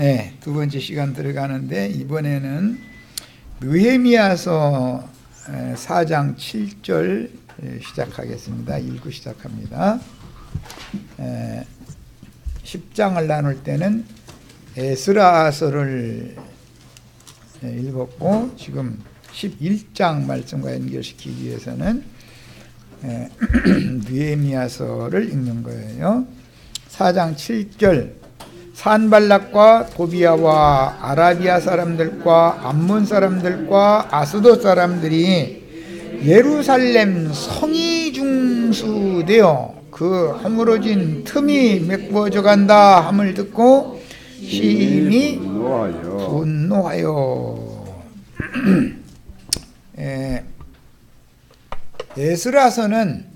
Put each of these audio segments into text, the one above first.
네, 두 번째 시간 들어가는데 이번에는 느헤미야서 4장 7절 시작하겠습니다. 읽고 시작합니다. 10장을 나눌 때는 에스라서를 읽었고 지금 11장 말씀과 연결시키기 위해서는 느헤미야서를 읽는 거예요. 4장 7절 산발락과 도비아와 아라비아 사람들과 암몬 사람들과 아스돗 사람들이 예루살렘 성이 중수되어 그 허물어진 틈이 메꾸어져 간다 함을 듣고 심히 분노하여. 에스라서는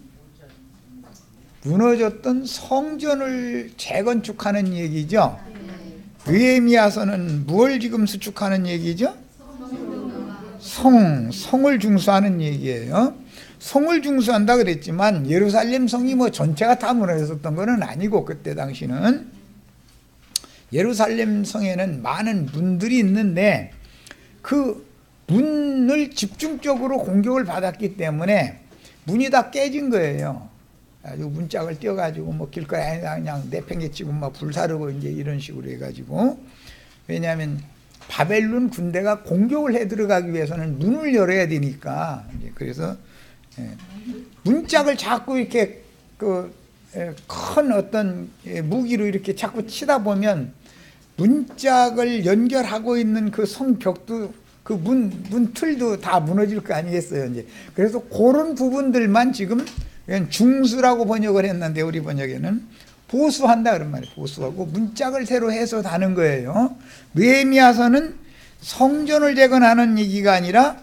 무너졌던 성전을 재건축하는 얘기죠. 느헤미야서는 뭘 지금 수축하는 얘기죠? 성을 중수하는 얘기예요. 성을 중수한다 그랬지만 예루살렘 성이 뭐 전체가 다 무너졌던 건 아니고, 그때 당시는 예루살렘 성에는 많은 문들이 있는데 그 문을 집중적으로 공격을 받았기 때문에 문이 다 깨진 거예요. 아주 문짝을 띄어가지고 뭐 길거리에 그냥 내팽개치고 막 불사르고 이제 이런 식으로 해가지고. 왜냐하면 바벨론 군대가 공격을 해 들어가기 위해서는 문을 열어야 되니까. 그래서 문짝을 자꾸 이렇게 큰 어떤 무기로 이렇게 자꾸 치다 보면 문짝을 연결하고 있는 그 성벽도 그 문 틀도 다 무너질 거 아니겠어요. 이제 그래서 그런 부분들만 지금 중수라고 번역을 했는데 우리 번역에는 보수한다 그런 말이에요. 보수하고 문짝을 새로 해서 다는 거예요. 느헤미야서는 성전을 재건하는 얘기가 아니라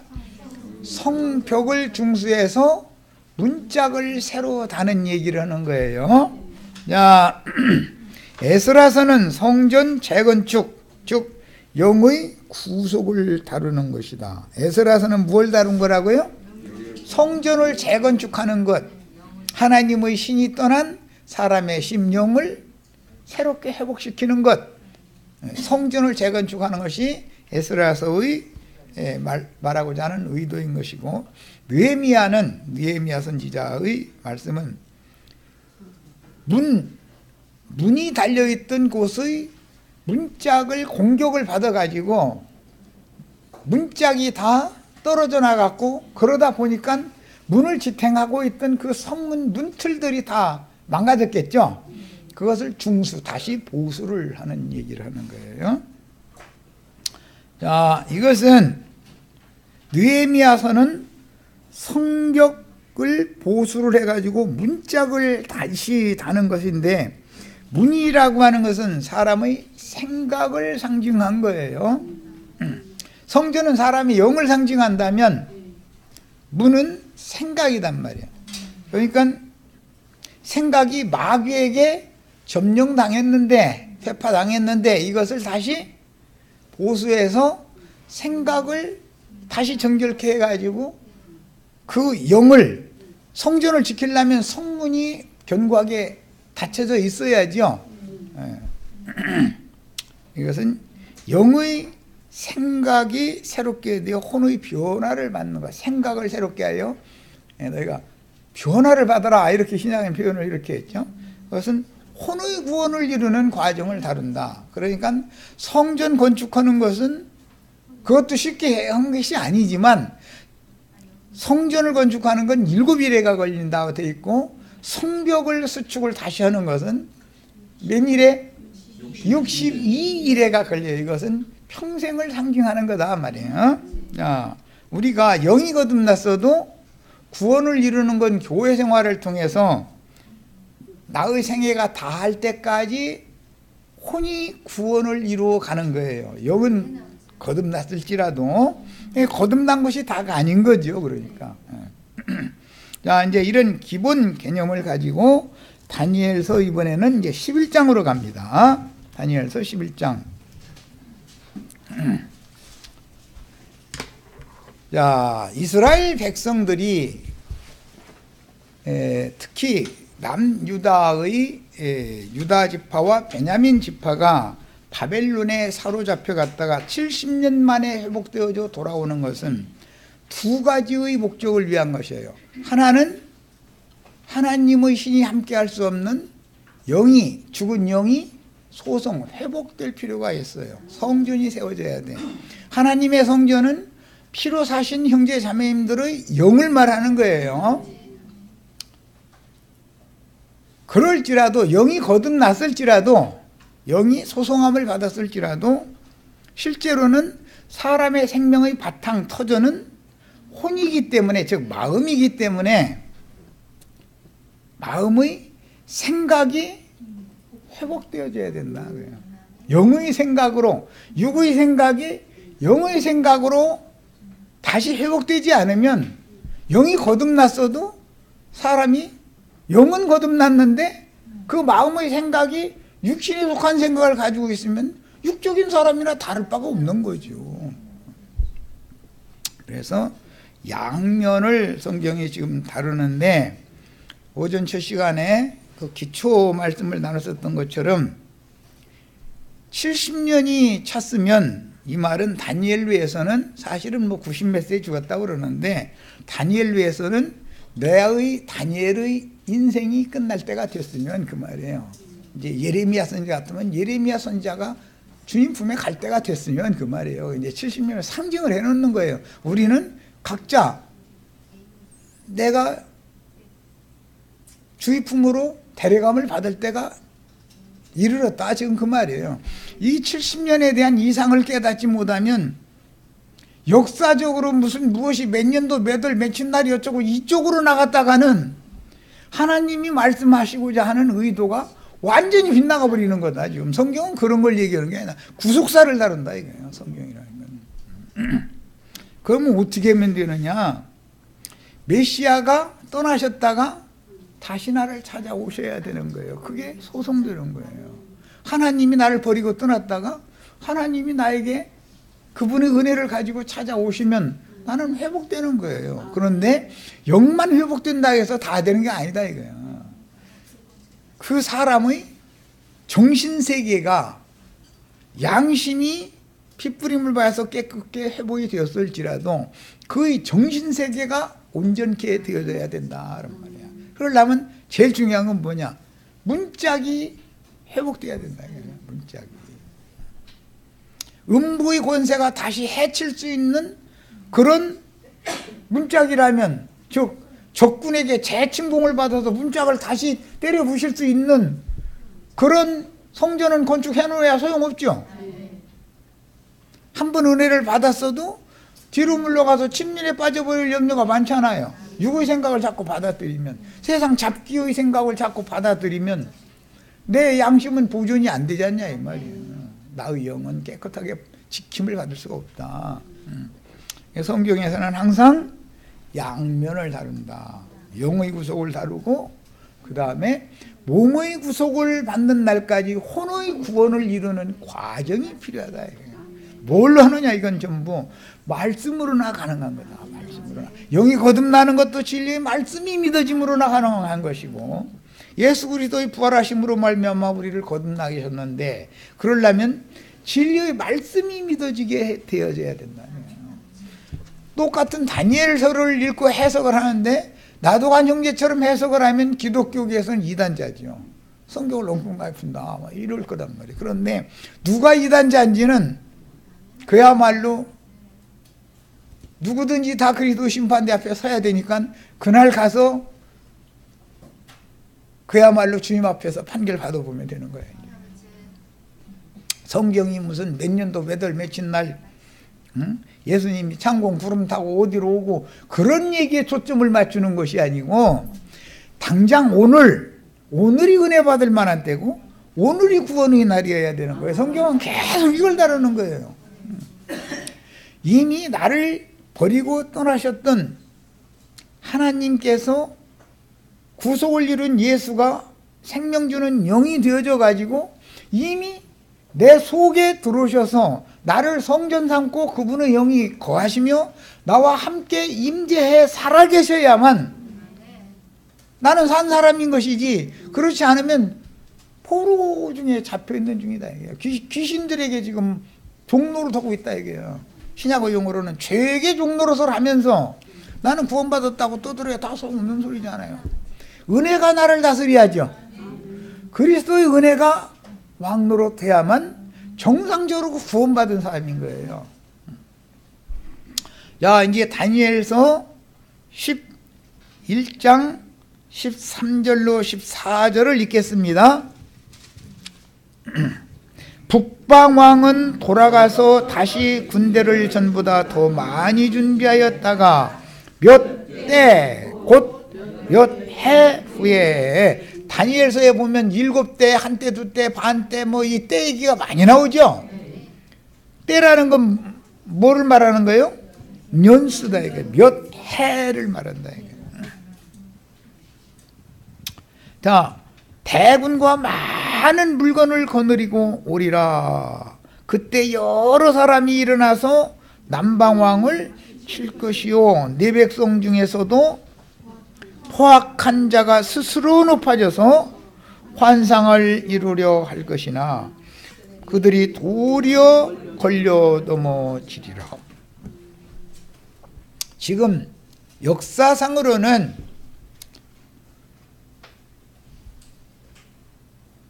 성벽을 중수해서 문짝을 새로 다는 얘기를 하는 거예요. 자, 에스라서는 성전 재건축, 즉 영의 구속을 다루는 것이다. 에스라서는 뭘 다룬 거라고요? 성전을 재건축하는 것, 하나님의 신이 떠난 사람의 심령을 새롭게 회복시키는 것, 성전을 재건축하는 것이 에스라서의 말하고자 하는 의도인 것이고, 느헤미야 선지자의 말씀은 문이 달려있던 곳의 문짝을 공격을 받아가지고 문짝이 다 떨어져 나갔고, 그러다 보니까 문을 지탱하고 있던 그 성문 문틀들이 다 망가졌겠죠. 그것을 중수, 다시 보수를 하는 얘기를 하는 거예요. 자, 이것은 느헤미야서는 성벽을 보수를 해가지고 문짝을 다시 다는 것인데, 문이라고 하는 것은 사람의 생각을 상징한 거예요. 성전은 사람이 영을 상징한다면 문은 생각이단 말이에요. 그러니까 생각이 마귀에게 점령당했는데, 회파당했는데, 이것을 다시 보수해서 생각을 다시 정결케 해가지고 그 영을, 성전을 지키려면 성문이 견고하게 닫혀져 있어야죠. 이것은 영의 생각이 새롭게 되어 혼의 변화를 받는 거야. 생각을 새롭게 하여 너희가 변화를 받아라, 이렇게 신약의 표현을 이렇게 했죠. 그것은 혼의 구원을 이루는 과정을 다룬다. 그러니까 성전 건축하는 것은 그것도 쉽게 한 것이 아니지만, 성전을 건축하는 건 7일에가 걸린다고 되어 있고, 성벽을 수축을 다시 하는 것은 몇 일에? 62일에가 걸려요. 이것은 평생을 상징하는 거다 말이에요. 자, 우리가 영이 거듭났어도 구원을 이루는 건 교회 생활을 통해서 나의 생애가 다할 때까지 혼이 구원을 이루어 가는 거예요. 영은 거듭났을지라도 거듭난 것이 다가 아닌 거죠. 그러니까. 자, 이제 이런 기본 개념을 가지고 다니엘서 이번에는 이제 11장으로 갑니다. 다니엘서 11장. 자, 이스라엘 백성들이 특히 남유다의 유다 지파와 베냐민 지파가 바벨론에 사로잡혀 갔다가 70년 만에 회복되어져 돌아오는 것은 두 가지의 목적을 위한 것이에요. 하나는 하나님의 신이 함께할 수 없는 죽은 영이 소성, 회복될 필요가 있어요. 성전이 세워져야 돼. 하나님의 성전은 피로 사신 형제 자매님들의 영을 말하는 거예요. 그럴지라도 영이 거듭났을지라도 영이 소송함을 받았을지라도 실제로는 사람의 생명의 바탕 터전은 혼이기 때문에, 즉 마음이기 때문에 마음의 생각이 회복되어져야 된다. 영의 생각으로, 육의 생각이 영의 생각으로 다시 회복되지 않으면 영이 거듭났어도 사람이 영은 거듭났는데 그 마음의 생각이 육신에 속한 생각을 가지고 있으면 육적인 사람이나 다를 바가 없는 거죠. 그래서 양면을 성경이 지금 다루는데 오전 첫 시간에 그 기초 말씀을 나눴었던 것처럼 70년이 찼으면, 이 말은 다니엘루에서는 사실은 뭐 90몇 세에 죽었다고 그러는데 다니엘루에서는 다니엘의 인생이 끝날 때가 됐으면 그 말이에요. 이제 예레미야 선지자 같으면 예레미야 선지자가 주님 품에 갈 때가 됐으면 그 말이에요. 이제 70년을 상징을 해놓는 거예요. 우리는 각자 내가 주의 품으로 데려감을 받을 때가 이르렀다, 지금 그 말이에요. 이 70년에 대한 이상을 깨닫지 못하면 역사적으로 무엇이 몇 년도 몇 월 며칠 날이 어쩌고 이쪽으로 나갔다가는 하나님이 말씀하시고자 하는 의도가 완전히 빗나가 버리는 거다. 지금 성경은 그런 걸 얘기하는 게 아니라 구속사를 다룬다 이거예요, 성경이라는 건. 그러면 어떻게 하면 되느냐? 메시아가 떠나셨다가 다시 나를 찾아오셔야 되는 거예요. 그게 소송되는 거예요. 하나님이 나를 버리고 떠났다가 하나님이 나에게 그분의 은혜를 가지고 찾아오시면 나는 회복되는 거예요. 그런데 영만 회복된다 해서 다 되는 게 아니다 이거예요. 그 사람의 정신세계가, 양심이 핏부림을 받아서 깨끗게 회복이 되었을지라도 그의 정신세계가 온전케 되어져야 된다는 말이야. 그러려면 제일 중요한 건 뭐냐? 문짝이 회복돼야 된다. 문짝이. 음부의 권세가 다시 해칠 수 있는 그런 문짝이라면, 즉 적군에게 재침공을 받아서 문짝을 다시 때려 부실 수 있는 그런 성전은 건축해 놓아야 소용없죠. 한 번 은혜를 받았어도 뒤로 물러가서 침륜에 빠져버릴 염려가 많잖아요. 육의 생각을 자꾸 받아들이면, 세상 잡기의 생각을 자꾸 받아들이면 내 양심은 보존이 안 되지 않냐 이 말이에요. 나의 영은 깨끗하게 지킴을 받을 수가 없다. 성경에서는 항상 양면을 다룬다. 영의 구속을 다루고 그 다음에 몸의 구속을 받는 날까지 혼의 구원을 이루는 과정이 필요하다. 뭘로 하느냐? 이건 전부 말씀으로나 가능한 거다. 말씀으로나. 영이 거듭나는 것도 진리의 말씀이 믿어짐으로나 가능한 것이고, 예수 그리스도의 부활하심으로 말미암아 우리를 거듭나게 하셨는데, 그러려면 진리의 말씀이 믿어지게 되어져야 된다. 똑같은 다니엘서를 읽고 해석을 하는데 나도간 형제처럼 해석을 하면 기독교계에서는 이단자죠. 성경을 엉뚱 많이 푼다 이럴 거란 말이에요. 그런데 누가 이단자인지는 그야말로 누구든지 다 그리스도 심판대 앞에 서야 되니까 그날 가서 그야말로 주님 앞에서 판결 받아보면 되는 거예요. 성경이 무슨 몇 년도 몇 월 며칠 날 예수님이 창공 구름 타고 어디로 오고 그런 얘기에 초점을 맞추는 것이 아니고 당장 오늘이 은혜 받을 만한 때고 오늘이 구원의 날이어야 되는 거예요. 성경은 계속 이걸 다루는 거예요. 이미 나를 버리고 떠나셨던 하나님께서 구속을 이룬 예수가 생명 주는 영이 되어져 가지고 이미 내 속에 들어오셔서 나를 성전 삼고 그분의 영이 거하시며 나와 함께 임재해 살아계셔야만 나는 산 사람인 것이지, 그렇지 않으면 포로 중에 잡혀 있는 중이다 이게요. 귀신들에게 지금 종노릇하고 있다 이게요. 신약의 용어로는 죄의 종노릇을 하면서 나는 구원받았다고 떠들어야 다 소용없는 소리잖아요. 은혜가 나를 다스려야죠. 그리스도의 은혜가 왕노릇해야만 정상적으로 구원받은 사람인 거예요. 자, 이제 다니엘서 11장 13절로 14절을 읽겠습니다. 북방왕은 돌아가서 다시 군대를 전보다 더 많이 준비하였다가 몇 대, 곧 몇 해 후에, 다니엘서에 보면 7대, 한때, 두때, 반때, 뭐 이 때 얘기가 많이 나오죠. 때라는 건 뭐를 말하는 거예요? 년수다 이게. 몇 해를 말한다 이게. 자, 대군과 많은 물건을 거느리고 오리라. 그때 여러 사람이 일어나서 남방왕을 칠 것이요, 네 백성 중에서도 포악한 자가 스스로 높아져서 환상을 이루려 할 것이나 그들이 도리어 걸려 넘어지리라. 지금 역사상으로는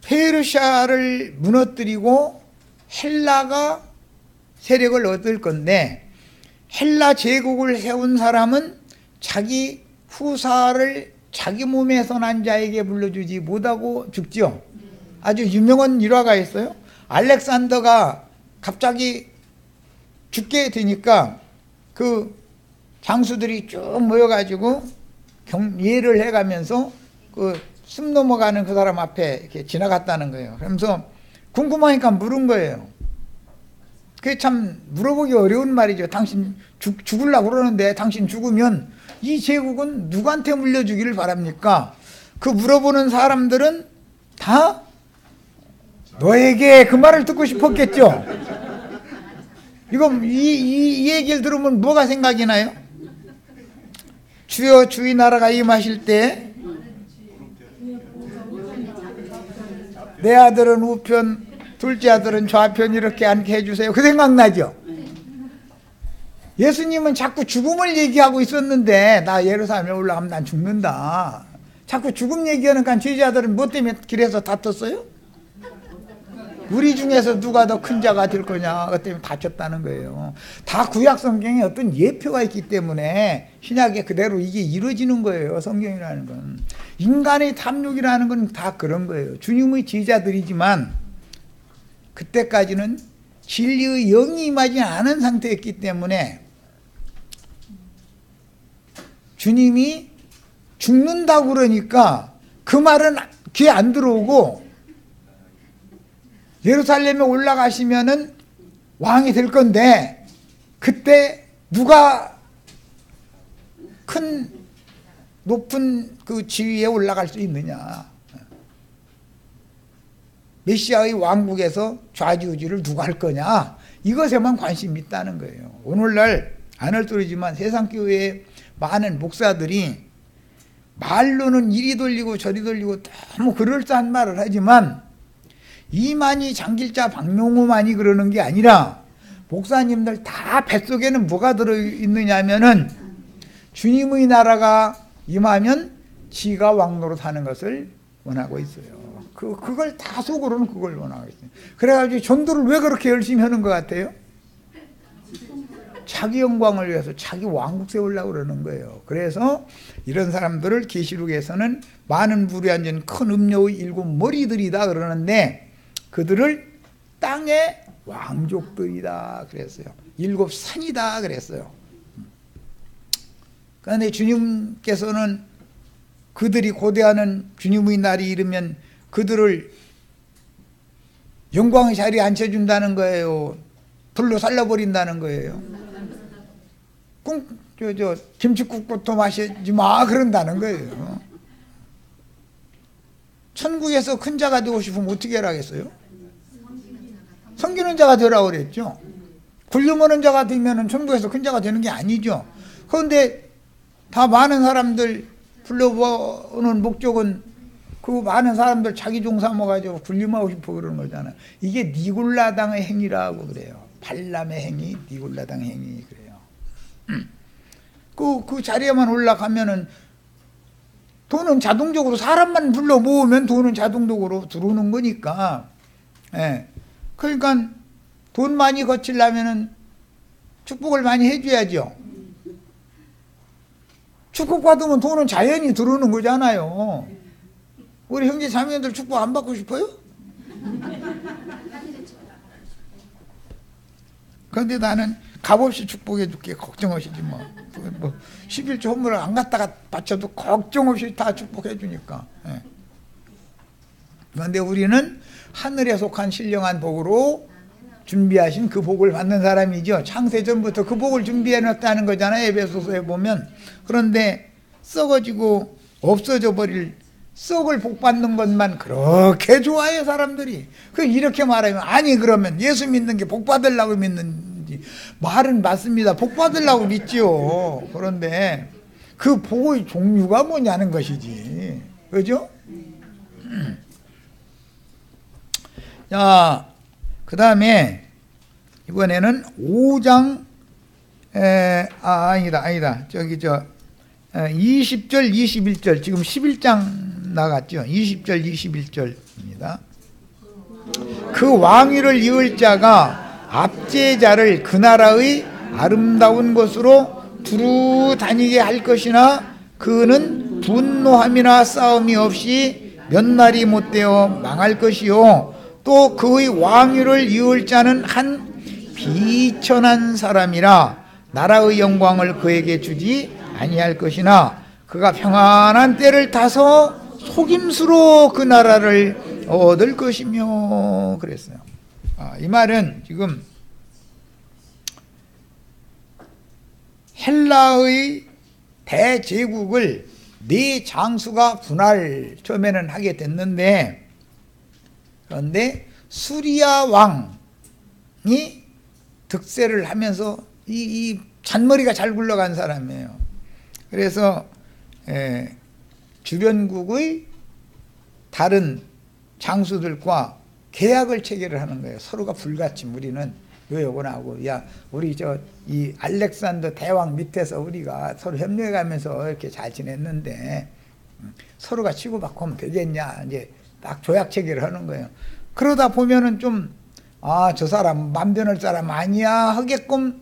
페르시아를 무너뜨리고 헬라가 세력을 얻을 건데, 헬라 제국을 세운 사람은 자기 후사를 자기 몸에서 난 자에게 불러주지 못하고 죽죠. 아주 유명한 일화가 있어요. 알렉산더가 갑자기 죽게 되니까 그 장수들이 쭉 모여가지고 예를 해가면서 그 숨 넘어가는 그 사람 앞에 이렇게 지나갔다는 거예요. 그러면서 궁금하니까 물은 거예요. 그게 참 물어보기 어려운 말이죠. 당신 죽으려고 그러는데 당신 죽으면 이 제국은 누구한테 물려주기를 바랍니까? 그 물어보는 사람들은 다 너에게 그 말을 듣고 싶었겠죠. 이거 이 얘기를 들으면 뭐가 생각이 나요? 주여 주의 나라가 임하실 때 내 아들은 우편, 둘째 아들은 좌편 이렇게 앉게 해주세요. 그 생각나죠? 예수님은 자꾸 죽음을 얘기하고 있었는데, 나 예루살렘에 올라가면 난 죽는다. 자꾸 죽음 얘기하니까 제자들은 뭐 때문에 길에서 다퉜어요? 우리 중에서 누가 더 큰 자가 될 거냐, 그 때문에 다쳤다는 거예요. 다 구약 성경에 어떤 예표가 있기 때문에 신약에 그대로 이게 이루어지는 거예요. 성경이라는 건. 인간의 탐욕이라는 건 다 그런 거예요. 주님의 제자들이지만 그때까지는 진리의 영이 임하지 않은 상태였기 때문에 주님이 죽는다고 그러니까 그 말은 귀에 안 들어오고, 예루살렘에 올라가시면은 왕이 될 건데 그때 누가 큰 높은 그 지위에 올라갈 수 있느냐, 메시아의 왕국에서 좌지우지를 누가 할 거냐, 이것에만 관심이 있다는 거예요. 오늘날 안얼떨이지만 세상교회에 많은 목사들이 말로는 이리 돌리고 저리 돌리고 너무 그럴싸한 말을 하지만, 이만희 장길자 박명호만이 그러는 게 아니라 목사님들 다 뱃속에는 뭐가 들어있느냐 하면은 주님의 나라가 임하면 지가 왕노로 사는 것을 원하고 있어요. 그걸 다 속으로는 그걸 원하고 있어요. 그래가지고 전도를 왜 그렇게 열심히 하는 것 같아요? 자기 영광을 위해서 자기 왕국 세우려고 그러는 거예요. 그래서 이런 사람들을 계시록에서는 많은 불이 앉은 큰 음녀의 7 머리들이다 그러는데, 그들을 땅의 왕족들이다 그랬어요. 7 산이다 그랬어요. 그런데 주님께서는 그들이 고대하는 주님의 날이 이르면 그들을 영광의 자리에 앉혀준다는 거예요. 불로 살려버린다는 거예요. 김치국부터 마시지 마 그런다는 거예요. 천국에서 큰 자가 되고 싶으면 어떻게 하라겠어요? 섬기는 자가 되라고 그랬죠. 굴림하는 자가 되면 천국에서 큰 자가 되는 게 아니죠. 그런데 다 많은 사람들 불러보는 목적은 그 많은 사람들 자기 종 삼아가지고 군림하고 싶어 그러는 거잖아요. 이게 니골라당의 행위라고 그래요. 발람의 행위, 니골라당 행위 그래요. 그 자리에만 올라가면은 돈은 자동적으로 사람만 불러 모으면 돈은 자동적으로 들어오는 거니까. 예. 그러니까 돈 많이 거치려면은 축복을 많이 해줘야죠. 축복받으면 돈은 자연히 들어오는 거잖아요. 우리 형제 자매들 축복 안 받고 싶어요? 그런데 나는 값없이 축복해 줄게. 걱정 없이지 뭐. 11조 헌물을 안 갖다가 바쳐도 걱정 없이 다 축복해 주니까. 그런데 우리는 하늘에 속한 신령한 복으로 준비하신 그 복을 받는 사람이죠. 창세전부터 그 복을 준비해 놨다는 거잖아요. 에베소서에 보면. 그런데 썩어지고 없어져 버릴 썩을 복 받는 것만 그렇게 좋아해 사람들이. 이렇게 말하면 아니 그러면 예수 믿는 게 복 받으려고 믿는지 말은 맞습니다. 복 받으려고 믿지요. 그런데 그 복의 종류가 뭐냐는 것이지. 그죠? 자, 그 다음에 이번에는 5장 아니다. 저기 20절 21절 지금 11장 나갔죠. 20절 21절입니다. 그 왕위를 이을 자가 압제자를 그 나라의 아름다운 곳으로 두루 다니게 할 것이나 그는 분노함이나 싸움이 없이 몇 날이 못되어 망할 것이요 또 그의 왕위를 이을 자는 한 비천한 사람이라 나라의 영광을 그에게 주지 아니할 것이나 그가 평안한 때를 타서 속임수로 그 나라를 얻을 것이며 그랬어요. 이 말은 지금 헬라의 대제국을 네 장수가 분할 처음에는 하게 됐는데 그런데 수리아 왕이 득세를 하면서 이 잔머리가 잘 굴러간 사람이에요. 그래서 주변국의 다른 장수들과 계약을 체결을 하는 거예요. 서로가 불같이 우리는 요역을 하고 야 우리 이 알렉산더 대왕 밑에서 우리가 서로 협력해가면서 이렇게 잘 지냈는데 서로가 치고받고 하면 되겠냐 이제 딱 조약 체결을 하는 거예요. 그러다 보면은 좀 저 사람 만변할 사람 아니야 하게끔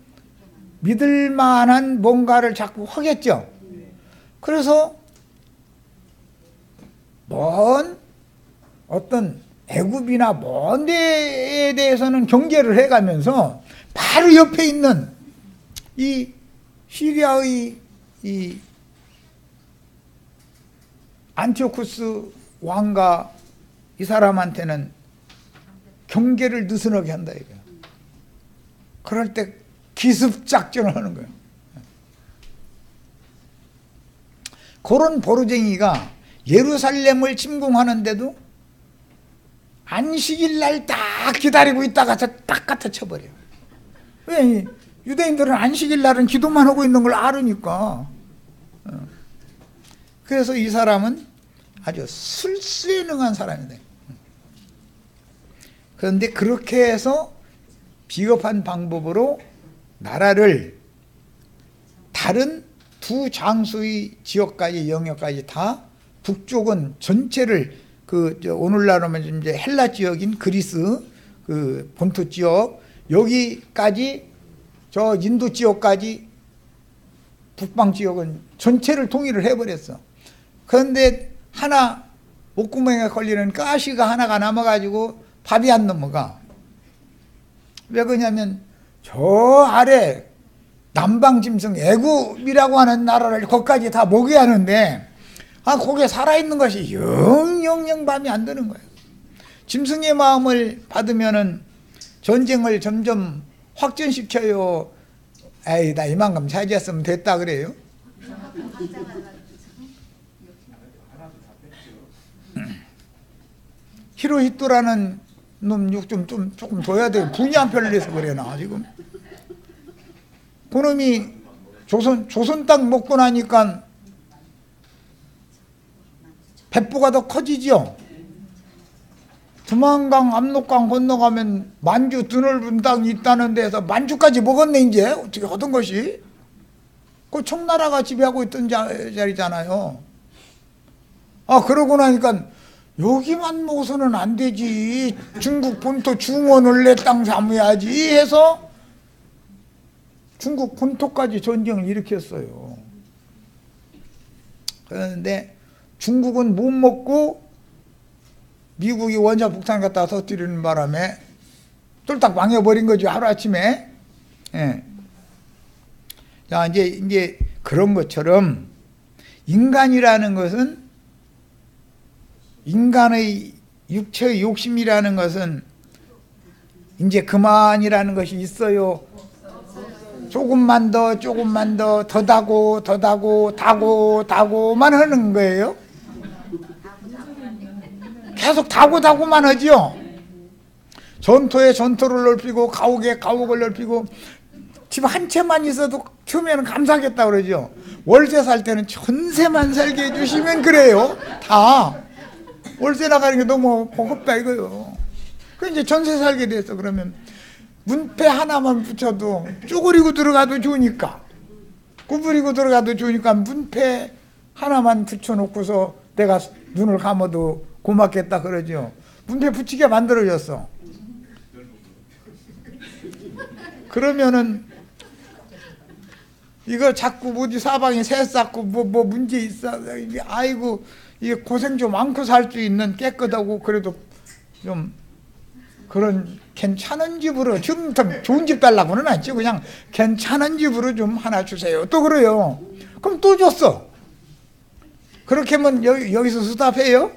믿을 만한 뭔가를 자꾸 하겠죠. 그래서 먼 어떤 애굽이나 먼 데에 대해서는 경계를 해가면서 바로 옆에 있는 이 시리아의 이 안티오쿠스 왕과 이 사람한테는 경계를 느슨하게 한다 이거야. 그럴 때 기습작전을 하는 거예요. 그런 보루쟁이가 예루살렘을 침공하는데도 안식일 날 딱 기다리고 있다가 딱 갖다 쳐버려요. 왜? 유대인들은 안식일 날은 기도만 하고 있는 걸 알으니까. 그래서 이 사람은 아주 술수에 능한 사람이다. 그런데 그렇게 해서 비겁한 방법으로 나라를 다른 두 장수의 지역까지 영역까지 다 북쪽은 전체를 오늘날 하면 이제 헬라 지역인 그리스 그 본토 지역 여기까지 저 인도 지역까지 북방 지역은 전체를 통일을 해버렸어. 그런데 하나 목구멍에 걸리는 가시가 하나가 남아가지고 밥이 안 넘어가. 왜 그러냐면 저 아래 남방짐승 애굽이라고 하는 나라를 거기까지 다 먹여야 하는데 거기에 살아있는 것이 영영영 밤이 안 드는 거예요. 짐승의 마음을 받으면은 전쟁을 점점 확전시켜요. 에이 나 이만큼 차지했으면 됐다 그래요. 히로히토라는 놈 육 조금 둬야 돼. 분이 안 편리해서 그래 나 지금. 그놈이 조선 땅 먹고 나니까 배부가 더 커지죠. 두만강, 압록강 건너가면 만주 드넓은 땅이 있다는 데서 만주까지 먹었네. 이제 어떻게 하던 것이 그 청나라가 지배하고 있던 자리잖아요. 아, 그러고 나니까 여기만 먹어서는 안 되지, 중국 본토 중원을 내 땅 삼아야지 해서 중국 본토까지 전쟁을 일으켰어요. 그런데 중국은 못 먹고 미국이 원자 북한 갖다 터뜨리는 바람에 쫄딱 망해버린 거죠, 하루아침에. 예. 자, 이제 그런 것처럼 인간이라는 것은, 인간의 육체의 욕심이라는 것은 이제 그만이라는 것이 있어요. 조금만 더 다고만 하는 거예요. 계속 다고만 하죠. 전토에 전토를 넓히고 가옥에 가옥을 넓히고, 집 한 채만 있어도 처음에는 감사하겠다 그러죠. 월세 살 때는 전세만 살게 해주시면 그래요. 다 월세 나가는 게 너무 버겁다 이거요. 그 이제 전세 살게 돼서 그러면 문패 하나만 붙여도 쪼그리고 들어가도 좋으니까, 구부리고 들어가도 좋으니까 문패 하나만 붙여놓고서 내가 눈을 감아도 고맙겠다 그러죠. 문패 붙이게 만들어졌어. 그러면은 이거 자꾸 어디 사방에 새 쌓고 뭐 문제 있어, 아이고 이게 고생 좀 많고 살 수 있는 깨끗하고 그래도 좀 그런 괜찮은 집으로, 좀 좋은 집 달라고는 않지, 그냥 괜찮은 집으로 좀 하나 주세요. 또 그래요. 그럼 또 줬어. 그렇게 하면 여기서 수답해요?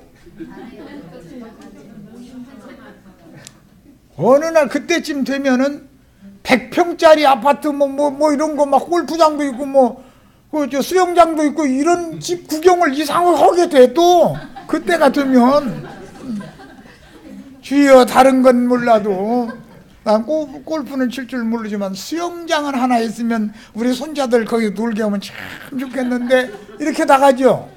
어느 날 그때쯤 되면은 100평짜리 아파트 뭐 이런 거 막 골프장도 있고 저 수영장도 있고 이런 집 구경을 이상하게 하게 돼. 또 그때가 되면 주여, 다른 건 몰라도 난 골프는 칠 줄 모르지만 수영장은 하나 있으면 우리 손자들 거기 놀게 하면 참 좋겠는데 이렇게 나가죠.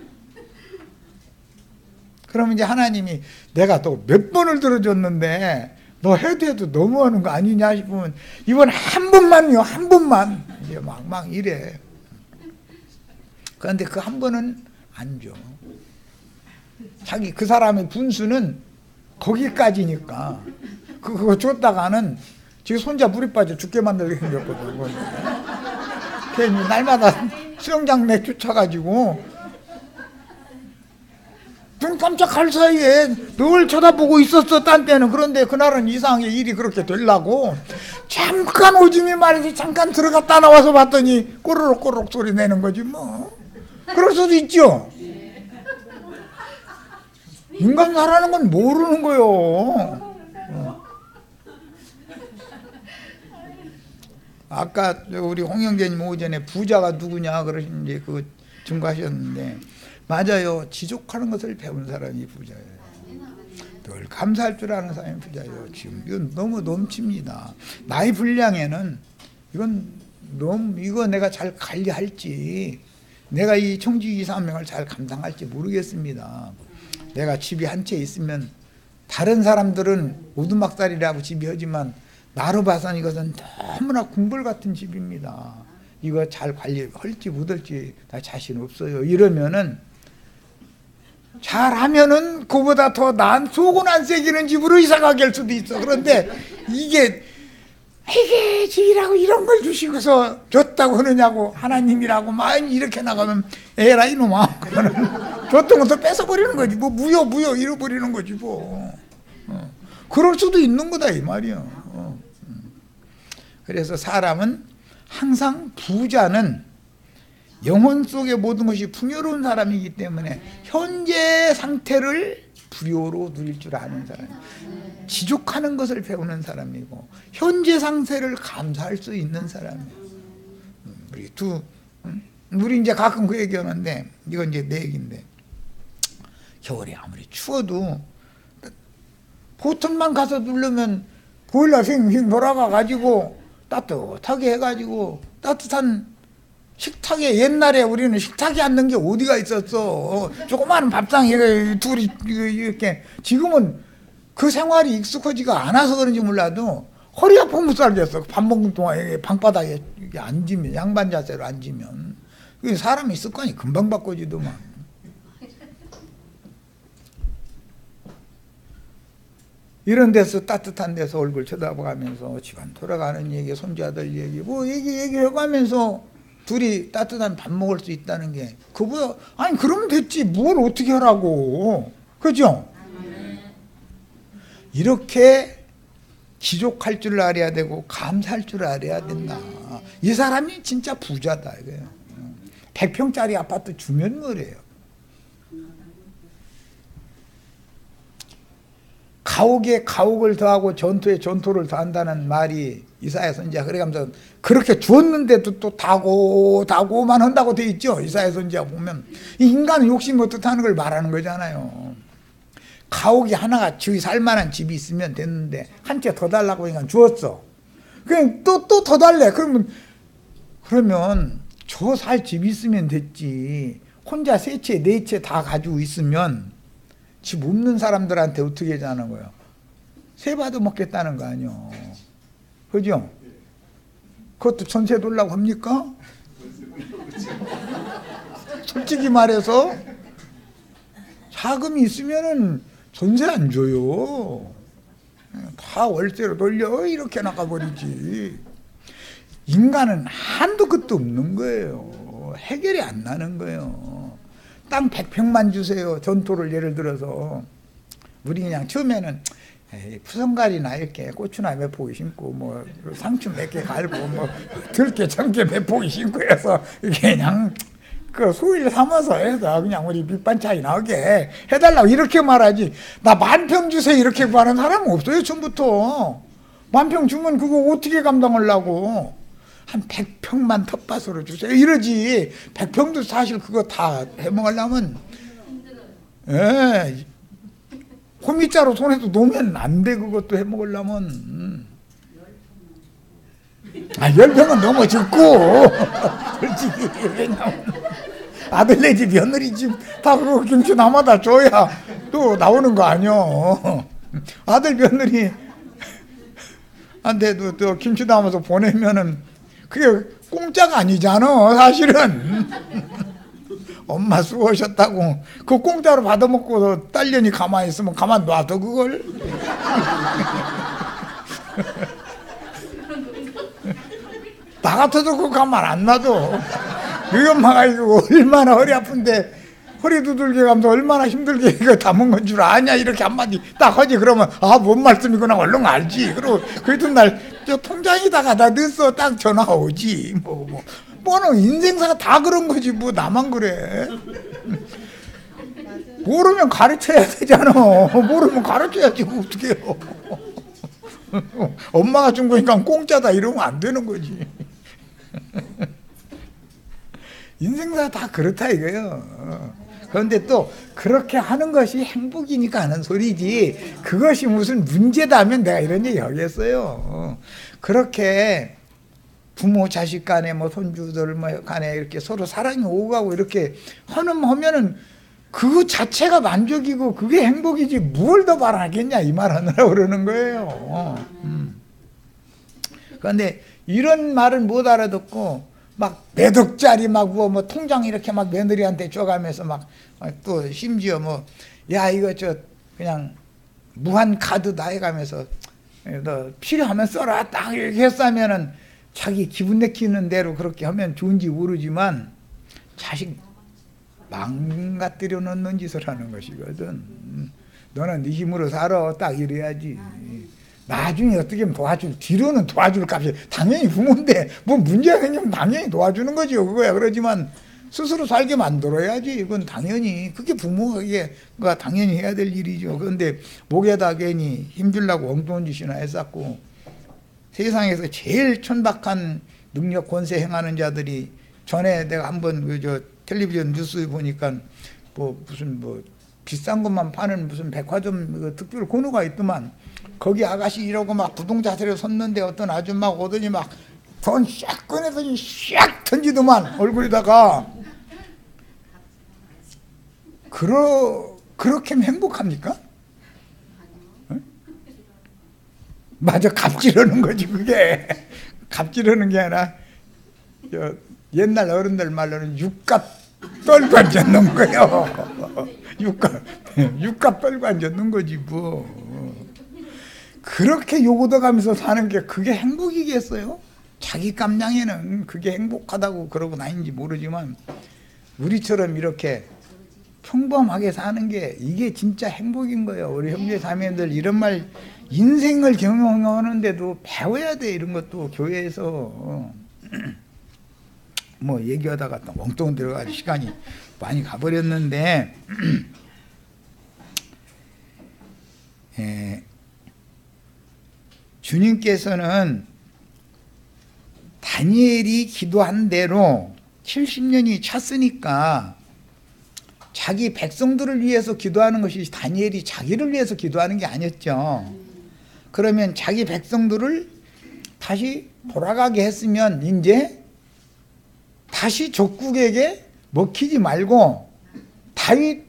그러면 이제 하나님이 내가 또 몇 번을 들어줬는데 너 해도 너무하는 거 아니냐 싶으면 이번 한 번만요, 한 번만 이제 막 이래. 그런데 그 한 번은 안 줘. 자기 그 사람의 분수는 거기까지니까 그거 줬다가는 지금 손자 물에 빠져 죽게 만들게 생겼거든. 괜히 날마다 수영장 내 쫓아가지고 눈 깜짝할 사이에 늘 쳐다보고 있었어, 딴 때는. 그런데 그날은 이상하게 일이 그렇게 되려고 잠깐 오줌이 마려서 잠깐 들어갔다 나와서 봤더니 꼬르륵 소리 내는 거지 뭐. 그럴 수도 있죠. 인간 살아는 건 모르는 거요. 아까 우리 홍영재님 오전에 부자가 누구냐 그러시는데 그거 증거하셨는데 맞아요. 지족하는 것을 배운 사람이 부자예요. 늘 감사할 줄 아는 사람이 부자예요. 지금 이건 너무 넘칩니다. 나의 분량에는 이거 내가 잘 관리할지, 내가 이 청지기 사명을 잘 감당할지 모르겠습니다. 내가 집이 한 채 있으면 다른 사람들은 오두막살이라고 집이 하지만 나로 봐서는 이것은 너무나 궁궐 같은 집입니다. 이거 잘 관리할지 못할지 나 자신 없어요. 이러면은 잘하면은 그보다 더 나은 속은 안 새기는 집으로 이사가게 할 수도 있어. 그런데 이게 집이라고 이런 걸 주시고서 줬다고 하느냐고, 하나님이라고 많이 이렇게 나가면 에라 이놈아, 그러면 줬던 것도 뺏어버리는 거지. 뭐 무효 잃어버리는 거지 뭐. 그럴 수도 있는 거다 이 말이야. 그래서 사람은 항상, 부자는 영혼 속의 모든 것이 풍요로운 사람이기 때문에 현재 상태를 불효로 누릴 줄 아는 사람, 지족하는 것을 배우는 사람이고 현재 상태를 감사할 수 있는 사람이에요. 우리 이제 가끔 그 얘기하는데, 이건 이제 내 얘기인데, 겨울에 아무리 추워도 버튼만 가서 누르면 보일러 휙휙 돌아가 가지고 따뜻하게 해가지고 따뜻한 식탁에 옛날에 우리는 식탁에 앉는 게 어디가 있었어. 조그마한 밥상에 둘이 이렇게. 지금은 그 생활이 익숙하지가 않아서 그런지 몰라도 허리 아파 못 살겠어. 밥 먹는 동안 방바닥에 앉으면, 양반 자세로 앉으면. 사람이 습관이 금방 바꿔지더만. 이런 데서 따뜻한 데서 얼굴 쳐다보면서 집안 돌아가는 얘기, 손자들 얘기, 뭐 얘기해가면서 둘이 따뜻한 밥 먹을 수 있다는 게 그보다 아니 그러면 됐지 뭘 어떻게 하라고. 그죠? 이렇게 기족할 줄 알아야 되고 감사할 줄 알아야 된다. 이 사람이 진짜 부자다 이거예요. 100평짜리 아파트 주면 뭐래요. 가옥에 가옥을 더하고 전투에 전투를 더한다는 말이 이사야 선지자 그래가면서 그렇게 주었는데도 또 다고만 한다고 돼 있죠. 이사야 선지자 보면 이 인간은 욕심이 어떻다는 걸 말하는 거잖아요. 가옥이 하나가 저기 살만한 집이 있으면 됐는데 한 채 더 달라고 하니까 주었어. 그냥 또 더 달래. 그러면 저 살 집이 있으면 됐지. 혼자 세 채, 네 채 다 가지고 있으면 집 없는 사람들한테 어떻게 하자는 거예요? 세 받아 먹겠다는 거 아니요. 그죠? 그것도 전세 돌라고 합니까? 솔직히 말해서 자금이 있으면은 전세 안 줘요. 다 월세로 돌려 이렇게 나가버리지. 인간은 한도 끝도 없는 거예요. 해결이 안 나는 거예요. 땅 100평만 주세요. 전토를 예를 들어서 우리 그냥 처음에는 푸성갈이나 이렇게 고추나 몇 포기 심고 뭐 상추 몇 개 갈고 뭐 들깨 청개 몇 포기 심고 해서 이게 그냥 그 수일 삼아서 해서 그냥 우리 밑반찬이 나오게 해달라고 이렇게 말하지. 나 10,000평 주세요 이렇게 말하는 사람은 없어요. 처음부터 10,000평 주면 그거 어떻게 감당하려고. 한 100평만 텃밭으로 주세요 이러지. 100평도 사실 그거 다 해먹으려면 호미자로 손에도 놓으면 안 돼. 그것도 해먹으려면 10평은 너무 적고 솔직히 왜냐면 아들네 집 며느리 집 다 그거 김치 남아다 줘야 또 나오는 거 아니여. 아들 며느리 한테도 또 김치 담아서 보내면은 그게 공짜가 아니잖아 사실은. 엄마 수고하셨다고 그 공짜로 받아먹고 딸년이 가만히 있으면 가만 놔둬 그걸. 나 같아도 그거 가만 안 놔둬. 너희 엄마가 이거 얼마나 허리 아픈데 허리 두들겨 가면서 얼마나 힘들게 이거 담은 건 줄 아냐 이렇게 한마디 딱 하지. 그러면 뭔 말씀이구나 얼른 알지. 그리고 그 이튿날 저 통장에다가 다 넣었어 딱 전화 오지. 뭐는 인생사가 다 그런 거지 뭐 나만 그래. 모르면 가르쳐야 되잖아. 모르면 가르쳐야지 어떻게 해요. 엄마가 준 거니까 공짜다 이러면 안 되는 거지. 인생사 다 그렇다 이거예요. 그런데 또 그렇게 하는 것이 행복이니까 하는 소리지 그것이 무슨 문제다 하면 내가 이런 얘기 하겠어요. 그렇게 부모 자식 간에 뭐 손주들 뭐 간에 이렇게 서로 사랑이 오가고 이렇게 하면은 그 자체가 만족이고 그게 행복이지 뭘 더 바라겠냐 이 말 하느라고 그러는 거예요. 그런데 이런 말은 못 알아듣고 막 몇 억짜리 막 뭐 통장 이렇게 막 며느리한테 줘가면서 막 또 심지어 뭐 야 이거 저 그냥 무한 카드다 해가면서 너 필요하면 써라 딱 이렇게 했으면은 자기 기분 내키는 대로 그렇게 하면 좋은지 모르지만 자식 망가뜨려 놓는 짓을 하는 것이거든. 너는 네 힘으로 살아 딱 이래야지. 나중에 어떻게 하면 뒤로는 도와줄 값이 당연히 부모인데 뭐 문제가 생기면 당연히 도와주는 거죠. 그거야. 그러지만 스스로 살게 만들어야지. 이건 당연히 그게 부모가 당연히 해야 될 일이죠. 그런데 목에다 괜히 힘주려고 엉뚱한 짓이나 했었고 세상에서 제일 천박한 능력 권세 행하는 자들이 전에 내가 한번 저 텔레비전 뉴스 보니까 뭐 무슨 뭐 비싼 것만 파는 무슨 백화점 특별 코너가 있더만 거기 아가씨 이러고 막 부동자세로 섰는데 어떤 아줌마가 오더니 막 돈 샥 꺼내서 샥 던지더만 얼굴에다가. 그렇게 하면 행복합니까? 응? 맞아, 갑질하는 거지 그게. 갑질하는 게 아니라 옛날 어른들 말로는 육갑 떨고 앉았는 거예요. 육갑 떨고 앉았는 거지 뭐. 그렇게 요구도가면서 사는 게 그게 행복이겠어요? 자기 깜냥에는 그게 행복하다고 그러고 다니는지 모르지만 우리처럼 이렇게 평범하게 사는 게 이게 진짜 행복인 거예요. 우리 형제 자매들 이런 말, 인생을 경영하는데도 배워야 돼. 이런 것도 교회에서. 뭐 얘기하다가 또 엉뚱 들어가서 시간이 많이 가버렸는데 주님께서는 다니엘이 기도한 대로 70년이 찼으니까 자기 백성들을 위해서 기도하는 것이 다니엘이 자기를 위해서 기도하는 게 아니었죠. 그러면 자기 백성들을 다시 돌아가게 했으면 이제 다시 적국에게 먹히지 말고 다윗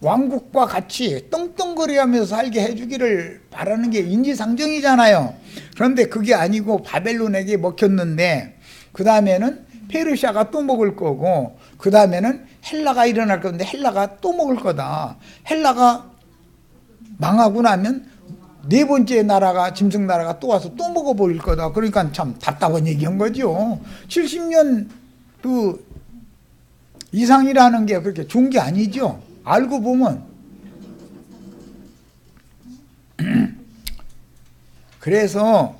왕국과 같이 떵떵거리하면서 살게 해주기를 바라는 게 인지상정이잖아요. 그런데 그게 아니고 바벨론에게 먹혔는데 그 다음에는 페르시아가 또 먹을 거고 그 다음에는 헬라가 일어날 건데 헬라가 또 먹을 거다. 헬라가 망하고 나면 네 번째 나라가 짐승 나라가 또 와서 또 먹어버릴 거다. 그러니까 참 답답한 얘기한 거죠. 70년 그 이상이라는 게 그렇게 좋은 게 아니죠. 알고 보면. 그래서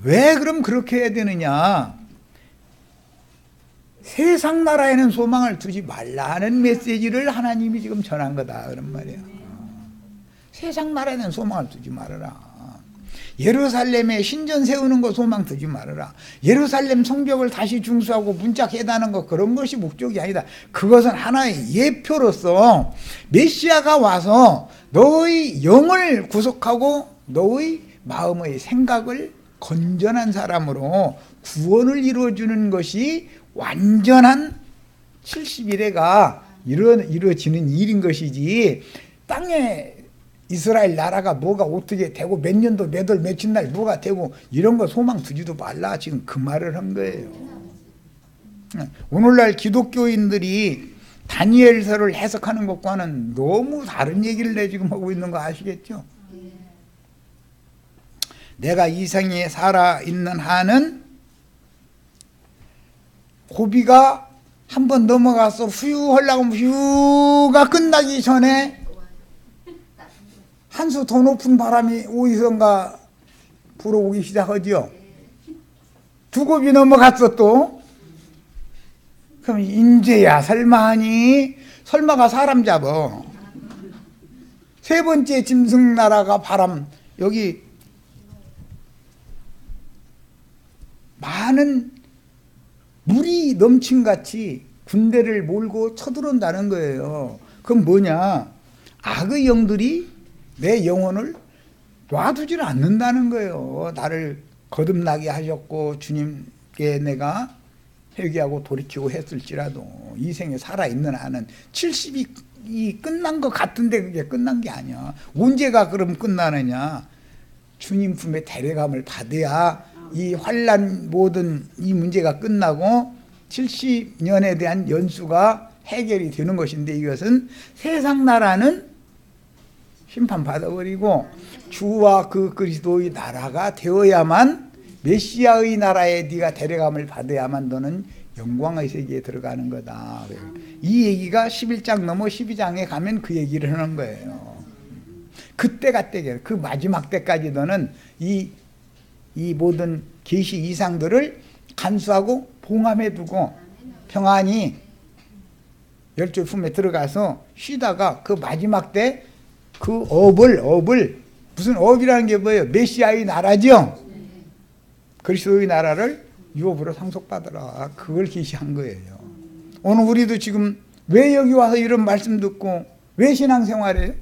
왜 그럼 그렇게 해야 되느냐. 세상 나라에는 소망을 두지 말라는 메시지를 하나님이 지금 전한 거다 그런 말이에요. 세상 나라에는 소망을 두지 말아라. 예루살렘에 신전 세우는 거 소망 두지 말아라. 예루살렘 성벽을 다시 중수하고 문짝해다는 거 그런 것이 목적이 아니다. 그것은 하나의 예표로서 메시아가 와서 너의 영을 구속하고 너의 마음의 생각을 건전한 사람으로 구원을 이루어주는 것이 완전한 70일에가 이루어지는 일인 것이지 땅에 이스라엘 나라가 뭐가 어떻게 되고 몇 년도 몇 월 며칠 날 뭐가 되고 이런 거 소망 두지도 말라 지금 그 말을 한 거예요. 오늘날 기독교인들이 다니엘서를 해석하는 것과는 너무 다른 얘기를 지금 하고 있는 거 아시겠죠? 내가 이 생에 살아있는 한은 고비가 한번 넘어가서 후유 하려고 하면 후유가 끝나기 전에 한 수 더 높은 바람이 어디선가 불어오기 시작하죠. 두 곱이 넘어갔어 또. 그럼 인제야 설마 하니? 설마가 사람 잡어. 세 번째 짐승 나라가 바람 여기 많은 물이 넘친같이 군대를 몰고 쳐들어온다는 거예요. 그럼 뭐냐? 악의 영들이 내 영혼을 놔두질 않는다는 거예요. 나를 거듭나게 하셨고 주님께 내가 회개하고 돌이키고 했을지라도 이 생에 살아있는 한은 70이 끝난 것 같은데 그게 끝난 게 아니야. 언제가 그럼 끝나느냐? 주님 품에 데려감을 받아야 이 환난 모든 이 문제가 끝나고 70년에 대한 연수가 해결이 되는 것인데 이것은 세상 나라는 심판받아버리고 주와 그 그리스도의 나라가 되어야만 메시아의 나라에 네가 데려감을 받아야만 너는 영광의 세계에 들어가는 거다. 이 얘기가 11장 넘어 12장에 가면 그 얘기를 하는 거예요. 그때가 때게 그 마지막 때까지 너는 이 모든 계시 이상들을 간수하고 봉함해 두고 평안히 열조 품에 들어가서 쉬다가 그 마지막 때 그 업을 무슨 업이라는 게 뭐예요? 메시아의 나라죠. 그리스도의 나라를 유업으로 상속받으라. 그걸 계시한 거예요. 오늘 우리도 지금 왜 여기 와서 이런 말씀 듣고 왜 신앙생활해요?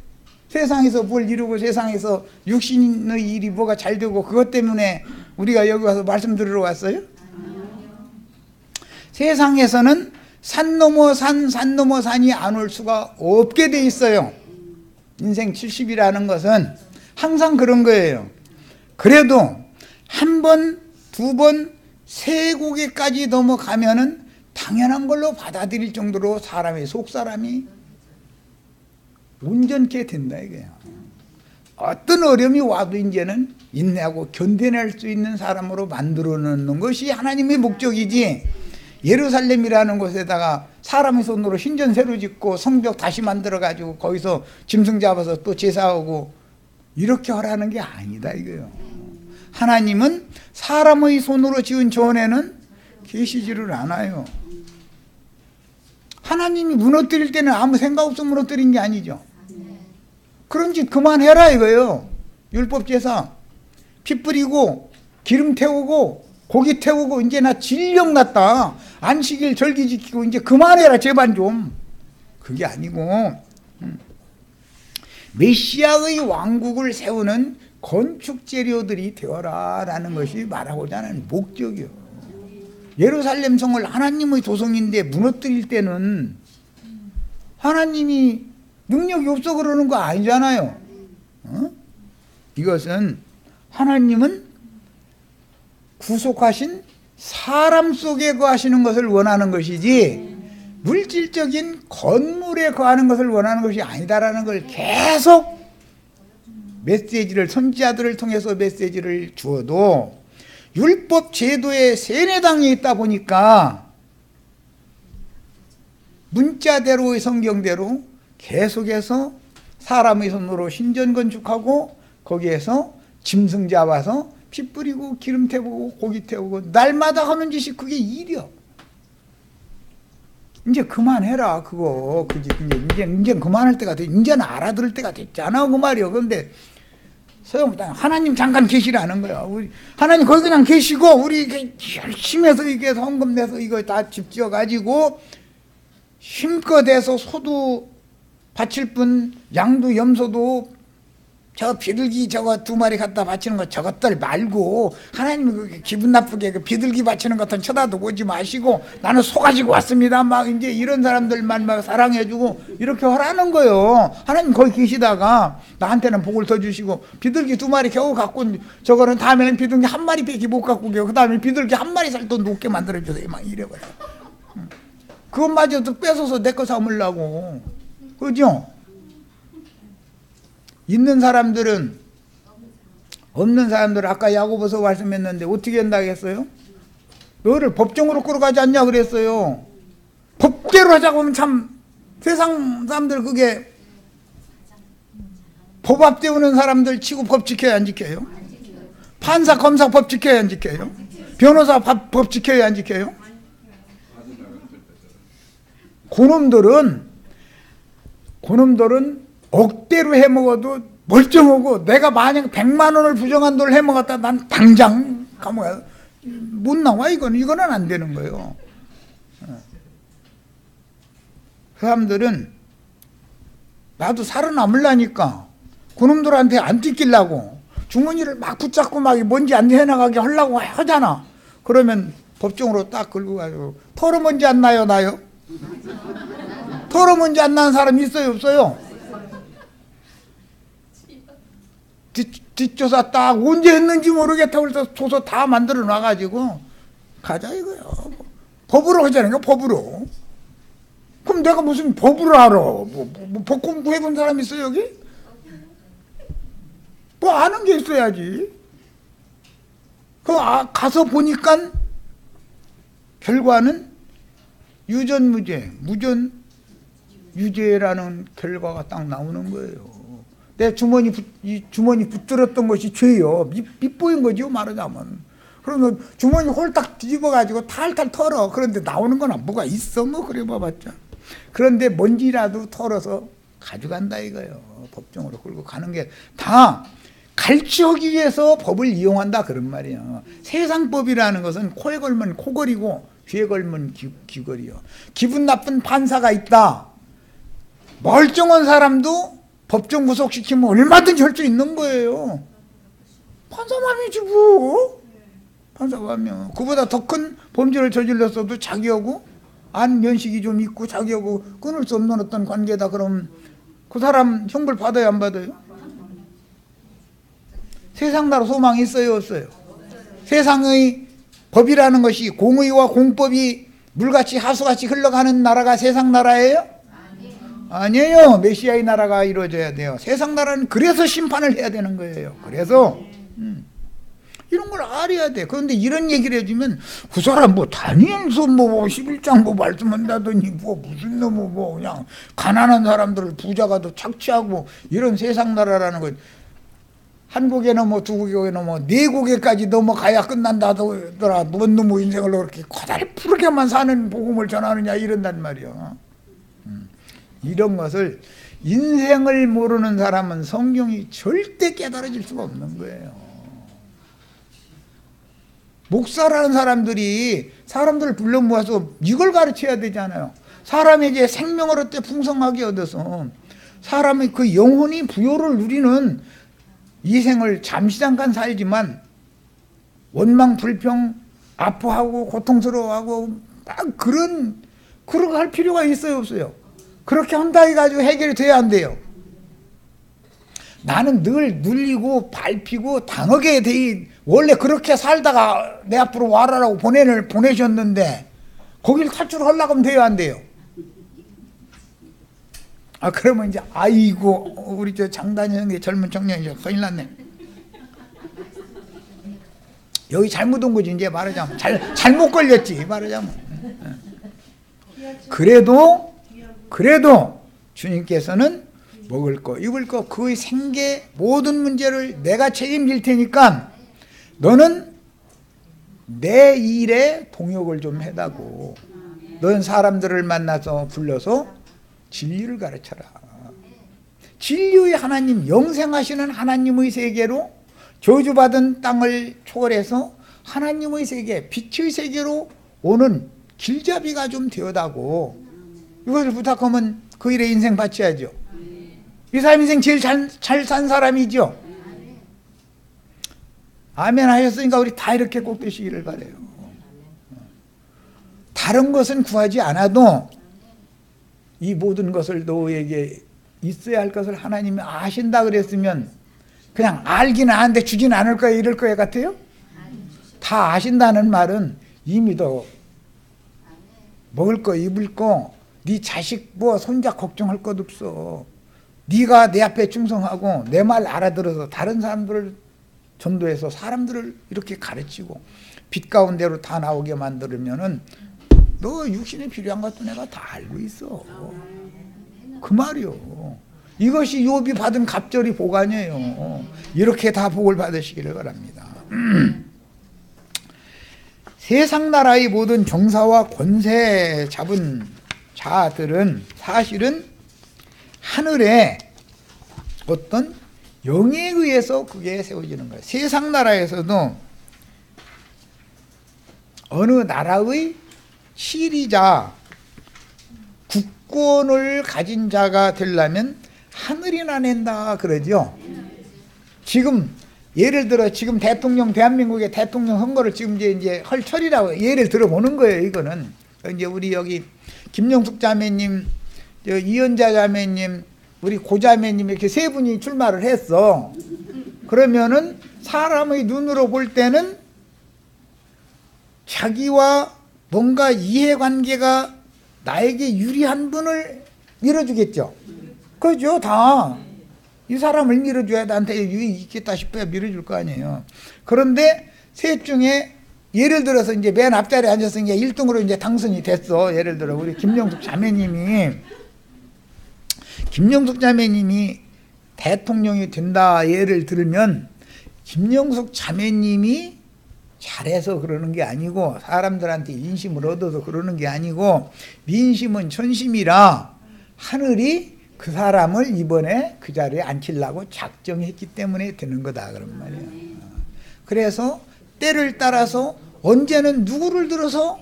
세상에서 뭘 이루고 세상에서 육신의 일이 뭐가 잘 되고 그것 때문에 우리가 여기 와서 말씀 들으러 왔어요? 세상에서는 산 넘어 산, 산 넘어 산이 안 올 수가 없게 돼 있어요. 인생 70이라는 것은 항상 그런 거예요. 그래도 한 번, 두 번, 세 고개까지 넘어가면은 당연한 걸로 받아들일 정도로 사람의 속사람이 온전케 된다 이거예요. 어떤 어려움이 와도 이제는 인내하고 견뎌낼 수 있는 사람으로 만들어 놓는 것이 하나님의 목적이지, 예루살렘이라는 곳에다가 사람의 손으로 신전 새로 짓고 성벽 다시 만들어 가지고 거기서 짐승 잡아서 또 제사하고 이렇게 하라는 게 아니다 이거예요. 하나님은 사람의 손으로 지은 전에는 계시지를 않아요. 하나님이 무너뜨릴 때는 아무 생각 없이 무너뜨린 게 아니죠. 그런 짓 그만해라 이거예요. 율법 제사 피 뿌리고 기름 태우고 고기 태우고 이제 나 질병 났다, 안식일 절기 지키고 이제 그만해라 제발 좀. 그게 아니고 메시아의 왕국을 세우는 건축 재료들이 되어라 라는 것이 말하고자 하는 목적이요. 예루살렘 성을 하나님의 도성인데 무너뜨릴 때는 하나님이 능력이 없어 그러는 거 아니잖아요. 이것은 하나님은 구속하신 사람 속에 거하시는 것을 원하는 것이지 물질적인 건물에 거하는 것을 원하는 것이 아니다라는 걸 계속 메시지를, 선지자들을 통해서 메시지를 주어도 율법 제도의 세뇌당에 있다 보니까 문자대로의 성경대로 계속해서 사람의 손으로 신전 건축하고 거기에서 짐승 잡아서 피 뿌리고 기름 태우고 고기 태우고 날마다 하는 짓이 그게 일이야. 이제 그만해라 그거. 이제 그만할 때가 돼. 이제는 알아들을 때가 됐잖아 그 말이야. 그런데 소용없다. 하나님 잠깐 계시라는 거야. 우리 하나님 거기 그냥 계시고 우리 열심히 해서 이게 헌금 내서 이거 다 집 지어 가지고 힘껏 해서 소도 바칠 뿐 양도 염소도 저 비둘기 저거 2마리 갖다 바치는 거 저것들 말고 하나님이 그 기분 나쁘게 그 비둘기 바치는 것은 쳐다도 보지 마시고 나는 소 가지고 왔습니다 막 이제 이런 사람들만 막 사랑해주고 이렇게 하라는 거예요. 하나님 거기 계시다가 나한테는 복을 더 주시고 비둘기 2마리 겨우 갖고 저거는 다음에는 비둘기 1마리밖에 못 갖고 오게요. 그 다음에 비둘기 1마리 살 더 높게 만들어주세요 막 이래버려. 그것마저도 뺏어서 내 거 삼으려고. 그죠? 있는 사람들은, 없는 사람들은 아까 야고보서 말씀했는데 어떻게 한다고 했어요? 너를 법정으로 끌어가지 않냐 그랬어요. 법대로 하자고 하면 참 세상 사람들 그게 법 앞 세우는 사람들 치고 법 지켜야 안 지켜요? 판사 검사 법 지켜야 안 지켜요? 변호사 법 지켜야 안 지켜요? 그놈들은 억대로 해먹어도 멀쩡하고 내가 만약 100만 원을 부정한 돈을 해먹었다 난 당장 감옥에 못 나와. 이거는 안 되는 거예요. 그 사람들은 나도 살아남으려니까 그놈들한테 안 뜯기려고 주머니를 막 붙잡고 막 먼지 안 해나가게 하려고 하잖아. 그러면 법정으로 딱 긁고 가지고 털어 먼지 안 나요 나요? 털어 먼지 안 나는 사람 있어요 없어요? 뒷조사 딱 언제 했는지 모르겠다고 그래서 조서 다 만들어 놔가지고 가자 이거요. 법으로 하자는 거 법으로. 그럼 내가 무슨 법으로 알아? 법 공부해본 사람 있어요 여기? 뭐 아는 게 있어야지. 가서 보니까 결과는 유전무죄, 무전유죄라는 결과가 딱 나오는 거예요. 내 주머니 붙들었던 것이 죄요. 밉보인 거죠 말하자면. 그러면 주머니 홀딱 뒤집어가지고 탈탈 털어. 그런데 나오는 건 뭐가 있어 뭐 그래 봐봤자. 그런데 먼지라도 털어서 가져간다 이거예요. 법정으로 끌고 가는 게 다 갈취하기 위해서 법을 이용한다 그런 말이에요. 세상법이라는 것은 코에 걸면 코걸이고 귀에 걸면 귀걸이요. 기분 나쁜 판사가 있다. 멀쩡한 사람도 법정 구속시키면 얼마든지 할 수 있는 거예요. 판사 맘이지 뭐. 간섭하면 그보다 더 큰 범죄를 저질렀어도 자기하고 안 면식이 좀 있고 자기하고 끊을 수 없는 어떤 관계다. 그럼 그 사람 형벌 받아요, 안 받아요? 세상 나라 소망이 있어요, 없어요? 세상의 법이라는 것이 공의와 공법이 물같이 하수같이 흘러가는 나라가 세상 나라예요? 아니에요. 메시아의 나라가 이루어져야 돼요. 세상 나라는 그래서 심판을 해야 되는 거예요. 그래서 이런 걸 알아야 돼. 그런데 이런 얘기를 해주면 그 사람 뭐 다니엘서 뭐 11장 뭐 말씀한다더니 뭐 무슨 놈의 뭐 그냥 가난한 사람들을 부자가 더 착취하고 이런 세상 나라라는 것. 한국에는 뭐 두 국에는 뭐 네 국에까지 넘어가야 끝난다더라. 뭔 놈의 인생을 그렇게 고달프게만 사는 복음을 전하느냐 이런단 말이야. 이런 것을 인생을 모르는 사람은 성경이 절대 깨달아질 수가 없는 거예요. 목사라는 사람들이 사람들을 불러 모아서 이걸 가르쳐야 되잖아요. 사람에게 생명을 얻되 풍성하게 얻어서 사람의 그 영혼이 부요를 누리는 이 생을 잠시 잠깐 살지만 원망 불평 아파하고 고통스러워하고 막 그렇게 할 필요가 있어요, 없어요? 그렇게 한다 해가지고 해결이 돼야 안 돼요. 나는 늘 눌리고 밟히고 당하게 돼. 원래 그렇게 살다가 내 앞으로 와라라고 보내셨는데 거길 탈출하려고 하면 돼요, 안 돼요? 그러면 이제 아이고 우리 저 장단이 형님 젊은 청년이죠. 큰일 났네. 여기 잘못 온 거지 이제 말하자면. 잘못 걸렸지 말하자면. 그래도 주님께서는 먹을 거 입을 거 그의 생계 모든 문제를 내가 책임질 테니까 너는 내 일에 동역을 좀 해다고. 넌 사람들을 만나서 불러서 진리를 가르쳐라. 진리의 하나님, 영생하시는 하나님의 세계로 저주받은 땅을 초월해서 하나님의 세계, 빛의 세계로 오는 길잡이가 좀 되어다고. 이것을 부탁하면 그 일에 인생 바쳐야죠. 이 사람 인생 제일 잘 산 사람이죠. 아멘 하셨으니까 우리 다 이렇게 꼭 되시기를 바라요. 다른 것은 구하지 않아도 이 모든 것을 너에게 있어야 할 것을 하나님이 아신다 그랬으면 그냥 알기는 아는데 주진 않을 거야 이럴 거야 같아요? 다 아신다는 말은 이미 더 먹을 거 입을 거 네 자식 뭐 손자 걱정할 것 없어. 네가 내 앞에 충성하고 내 말 알아들어서 다른 사람들을 전도해서 사람들을 이렇게 가르치고 빛 가운데로 다 나오게 만들면은 너 육신에 필요한 것도 내가 다 알고 있어. 그 말이요. 이것이 욥이 받은 갑절이 복 아니에요. 이렇게 다 복을 받으시기를 바랍니다. 세상 나라의 모든 정사와 권세 잡은 자들은 사실은 하늘에 어떤 영에 의해서 그게 세워지는 거예요. 세상 나라에서도 어느 나라의 시리자, 국권을 가진 자가 되려면 하늘이 나낸다 그러죠. 지금 예를 들어 지금 대통령 대한민국의 대통령 선거를 지금 이제 할 철이라고 예를 들어 보는 거예요. 이거는 이제 우리 여기 김영숙 자매님, 이현자 자매님, 우리 고자매님 이렇게 세 분이 출마를 했어. 그러면은 사람의 눈으로 볼 때는 자기와 뭔가 이해관계가 나에게 유리한 분을 밀어주겠죠. 그죠? 다. 이 사람을 밀어줘야 나한테 유익이 있겠다 싶어야 밀어줄 거 아니에요. 그런데 셋 중에 예를 들어서 이제 맨 앞자리에 앉았으니까 1등으로 이제 당선이 됐어. 예를 들어 우리 김영숙 자매님이 대통령이 된다 예를 들면 김영숙 자매님이 잘해서 그러는 게 아니고 사람들한테 인심을 얻어서 그러는 게 아니고 민심은 천심이라 하늘이 그 사람을 이번에 그 자리에 앉히려고 작정했기 때문에 되는 거다 그런 말이야. 그래서 때를 따라서 언제는 누구를 들어서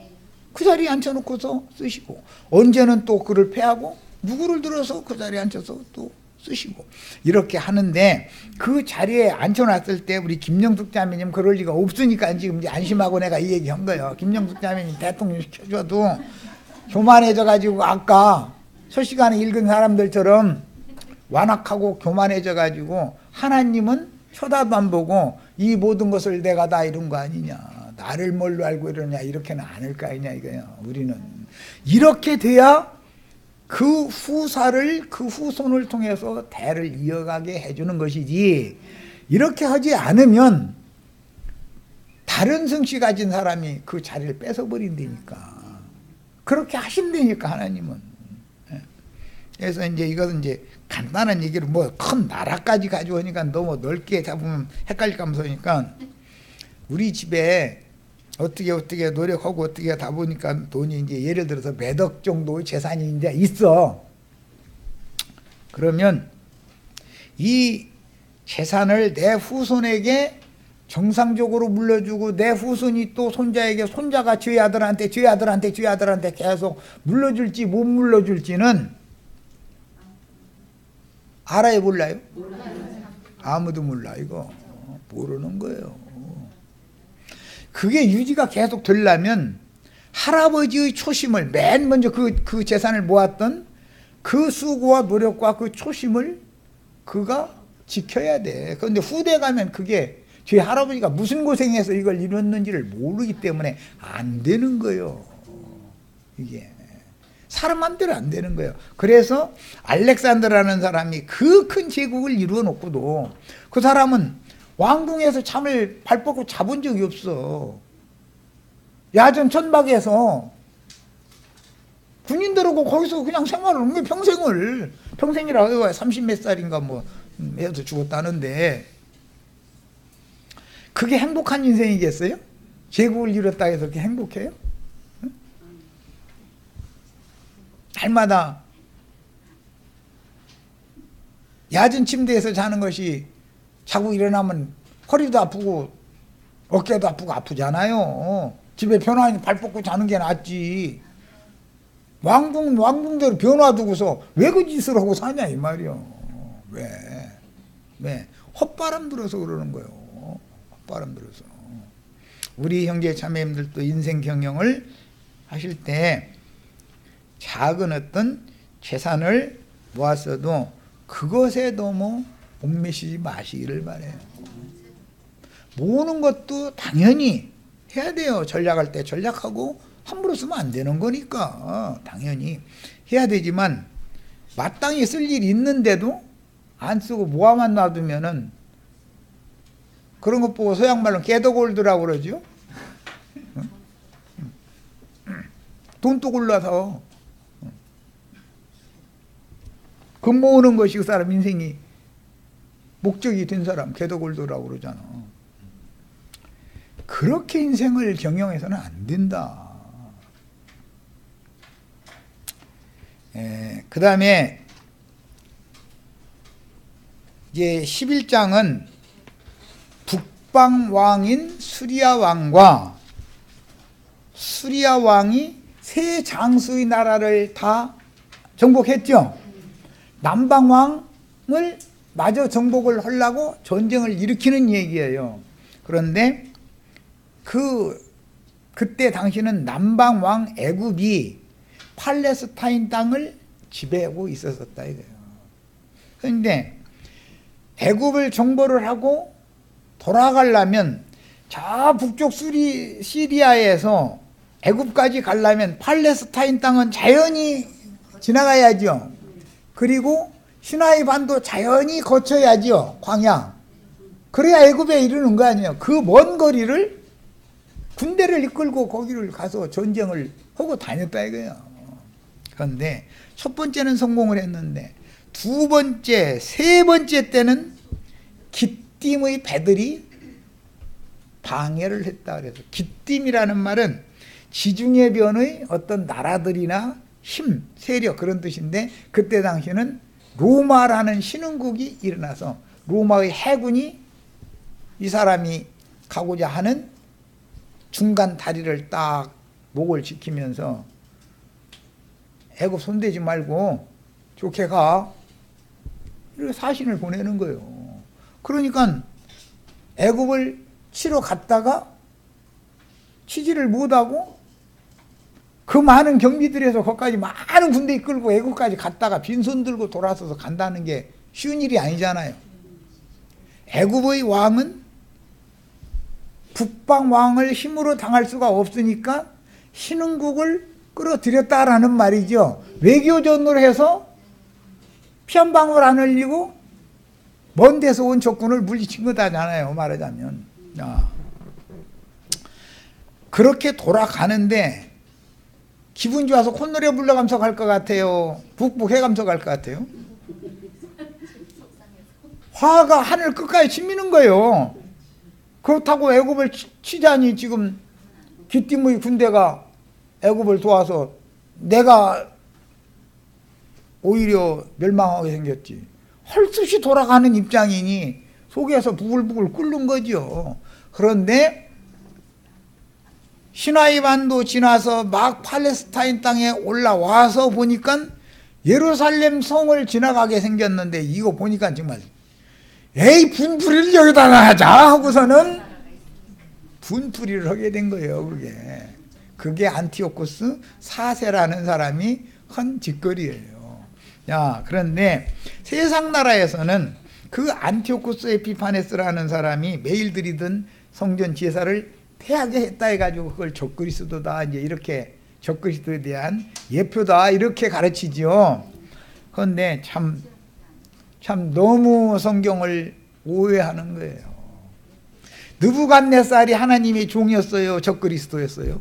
그 자리에 앉혀놓고서 쓰시고 언제는 또 그를 패하고 누구를 들어서 그 자리에 앉혀서 또 쓰시고 이렇게 하는데, 그 자리에 앉혀놨을 때 우리 김영숙 자매님 그럴 리가 없으니까 지금 이제 안심하고 내가 이 얘기 한 거예요. 김영숙 자매님 대통령 시켜줘도 교만해져 가지고 아까 솔시간에 읽은 사람들처럼 완악하고 교만해져 가지고 하나님은 쳐다도 안 보고 이 모든 것을 내가 다 이룬 거 아니냐, 나를 뭘로 알고 이러냐, 이렇게는 않을 거 아니냐 이거예요. 우리는 이렇게 돼야 그 후사를, 그 후손을 통해서 대를 이어가게 해주는 것이지, 이렇게 하지 않으면 다른 성씨 가진 사람이 그 자리를 뺏어버린다니까. 그렇게 하신다니까 하나님은. 그래서 이제 이것은 이제 간단한 얘기로 뭐 큰 나라까지 가져오니까 너무 넓게 잡으면 헷갈릴까 무서우니까, 우리 집에 어떻게 노력하고 어떻게 하다 보니까 돈이 이제 예를 들어서 몇 억 정도의 재산이 이제 있어. 그러면 이 재산을 내 후손에게 정상적으로 물려주고, 내 후손이 또 손자에게, 손자가 저희 아들한테 계속 물려줄지 못 물려줄지는 알아요, 몰라요? 아무도 몰라. 이거 모르는 거예요. 그게 유지가 계속 되려면 할아버지의 초심을, 맨 먼저 그 재산을 모았던 그 수고와 노력과 그 초심을 그가 지켜야 돼. 그런데 후대 가면 그게 저희 할아버지가 무슨 고생해서 이걸 이뤘는지를 모르기 때문에 안 되는 거예요. 이게 사람 마음대로 안 되는 거예요. 그래서 알렉산더라는 사람이 그 큰 제국을 이루어 놓고도 그 사람은 왕궁에서 잠을 발 뻗고 자본 적이 없어. 야전 천박에서 군인들하고 거기서 그냥 생활을 한 거예요. 평생이라고 해요. 30 몇 살인가 뭐 해서 죽었다는데, 그게 행복한 인생이겠어요? 제국을 이뤘다 해서 그렇게 행복해요? 응? 날마다 야전 침대에서 자는 것이, 자고 일어나면 허리도 아프고 어깨도 아프고 아프잖아요. 집에 변화하니 발 뻗고 자는 게 낫지. 왕궁대로 변화 두고서 왜 그 짓을 하고 사냐 이 말이요. 왜? 헛바람 들어서 그러는 거예요. 헛바람 들어서. 우리 형제 자매님들도 인생 경영을 하실 때 작은 어떤 재산을 모았어도 그것에 너무 옥매시지 마시기를 바래요. 모으는 것도 당연히 해야 돼요. 전략할 때 전략하고 함부로 쓰면 안 되는 거니까 당연히 해야 되지만, 마땅히 쓸 일이 있는데도 안 쓰고 모아만 놔두면은 그런 것 보고 서양말로 깨더골드라고 그러죠. 돈도 골라서 그 모으는 것이 그 사람 인생이 목적이 된 사람 개도골도라고 그러잖아. 그렇게 인생을 경영해서는 안 된다. 그 다음에 이제 11장은 북방왕인 수리아 왕과 수리아 왕이 세 장수의 나라를 다 정복했죠. 남방왕을 마저 정복을 하려고 전쟁을 일으키는 얘기예요. 그런데 그때 당시는 남방왕 애굽이 팔레스타인 땅을 지배하고 있었다 이거예요. 그런데 애굽을 정복을 하고 돌아가려면 저 북쪽 시리아에서 애굽까지 가려면 팔레스타인 땅은 자연히 지나가야죠. 그리고 시나이 반도 자연히 거쳐야죠. 광야. 그래야 애굽에 이르는 거 아니에요. 그 먼 거리를 군대를 이끌고 거기를 가서 전쟁을 하고 다녔다 이거예요. 그런데 첫 번째는 성공을 했는데 두 번째, 세 번째 때는 기띔의 배들이 방해를 했다 그래서, 기띔이라는 말은 지중해 변의 어떤 나라들이나 힘, 세력 그런 뜻인데, 그때 당시는 로마라는 신흥국이 일어나서 로마의 해군이 이 사람이 가고자 하는 중간 다리를 딱 목을 지키면서 애굽 손대지 말고 좋게 가, 이렇게 사신을 보내는 거예요. 그러니까 애굽을 치러 갔다가 치지를 못하고 그 많은 경비들에서 거기까지 많은 군대 이끌고 애굽까지 갔다가 빈손 들고 돌아서서 간다는 게 쉬운 일이 아니잖아요. 애굽의 왕은 북방 왕을 힘으로 당할 수가 없으니까 신흥국을 끌어들였다라는 말이죠. 외교전으로 해서 피 한 방울 안 흘리고 먼 데서 온 적군을 물리친 거다잖아요. 말하자면. 그렇게 돌아가는데 기분 좋아서 콧노래 불러가면서 갈 것 같아요? 북북해가면서 갈 것 같아요? 화가 하늘 끝까지 치미는 거예요. 그렇다고 애굽을 치자니 지금 기띔의 군대가 애굽을 도와서 내가 오히려 멸망하게 생겼지. 헐수시 돌아가는 입장이니 속에서 부글부글 끓는 거죠. 그런데 시나이 반도 지나서 막 팔레스타인 땅에 올라와서 보니까 예루살렘 성을 지나가게 생겼는데 이거 보니까 정말 에이 분풀이를 여기다 하자 하고서는 분풀이를 하게 된 거예요. 그게 안티오코스 4세라는 사람이 한 짓거리예요. 그런데 세상 나라에서는 그 안티오코스 에피파네스라는 사람이 매일 드리던 성전 제사를 폐하게 했다 해가지고 그걸 적그리스도다, 이제 이렇게 적그리스도에 대한 예표다 이렇게 가르치죠. 그런데 참 너무 성경을 오해하는 거예요. 느부갓네살이 하나님의 종이었어요? 적그리스도였어요?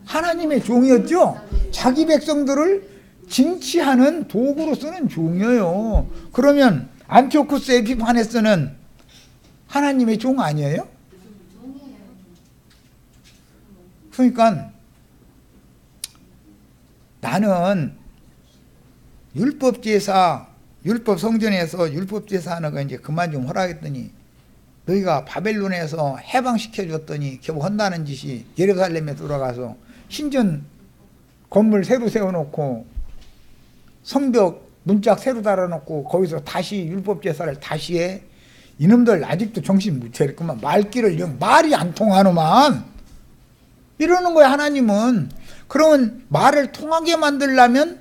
하나님의 종이었죠? 자기 백성들을 징치하는 도구로 쓰는 종이에요. 그러면 안티오쿠스 에피파네스는 하나님의 종 아니에요? 그러니까 나는 율법제사, 율법 성전에서 율법제사 하는 거 이제 그만 좀 하라했더니 너희가 바벨론에서 해방시켜줬더니 겨우 한다는 짓이 예루살렘에 들어가서 신전 건물 새로 세워놓고 성벽 문짝 새로 달아놓고 거기서 다시 율법제사를 다시 해. 이놈들 아직도 정신 못 차렸구만. 말귀를 말이 안 통하노만 이러는 거야. 하나님은. 그러면 말을 통하게 만들려면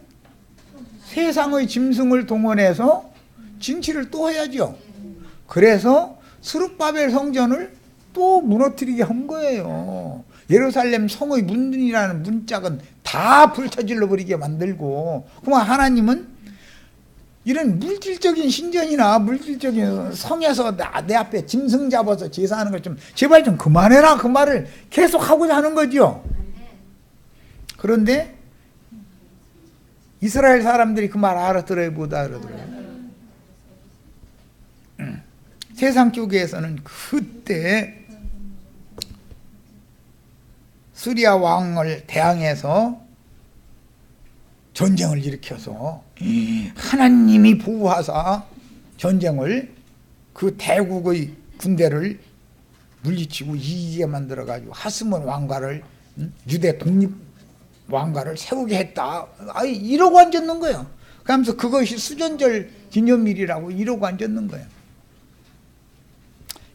세상의 짐승을 동원해서 진치를 또 해야죠. 그래서 스룹바벨 성전을 또 무너뜨리게 한 거예요. 예루살렘 성의 문이라는 문짝은 다 불타질러 버리게 만들고. 그럼 하나님은 이런 물질적인 신전이나 물질적인 성에서 내 앞에 짐승 잡아서 제사하는 걸 좀 제발 좀 그만해라, 그 말을 계속 하고자 하는 거죠. 그런데 이스라엘 사람들이 그 말 알아들어요, 못 알아들어요? 세상 쪽에서는 그때 수리아 왕을 대항해서 전쟁을 일으켜서 하나님이 보호하사 전쟁을 그 대국의 군대를 물리치고 이기게 만들어가지고 하스몬 왕가를, 유대 독립 왕가를 세우게 했다. 이러고 앉았는 거예요. 그러면서 그것이 수전절 기념일이라고 이러고 앉았는 거예요.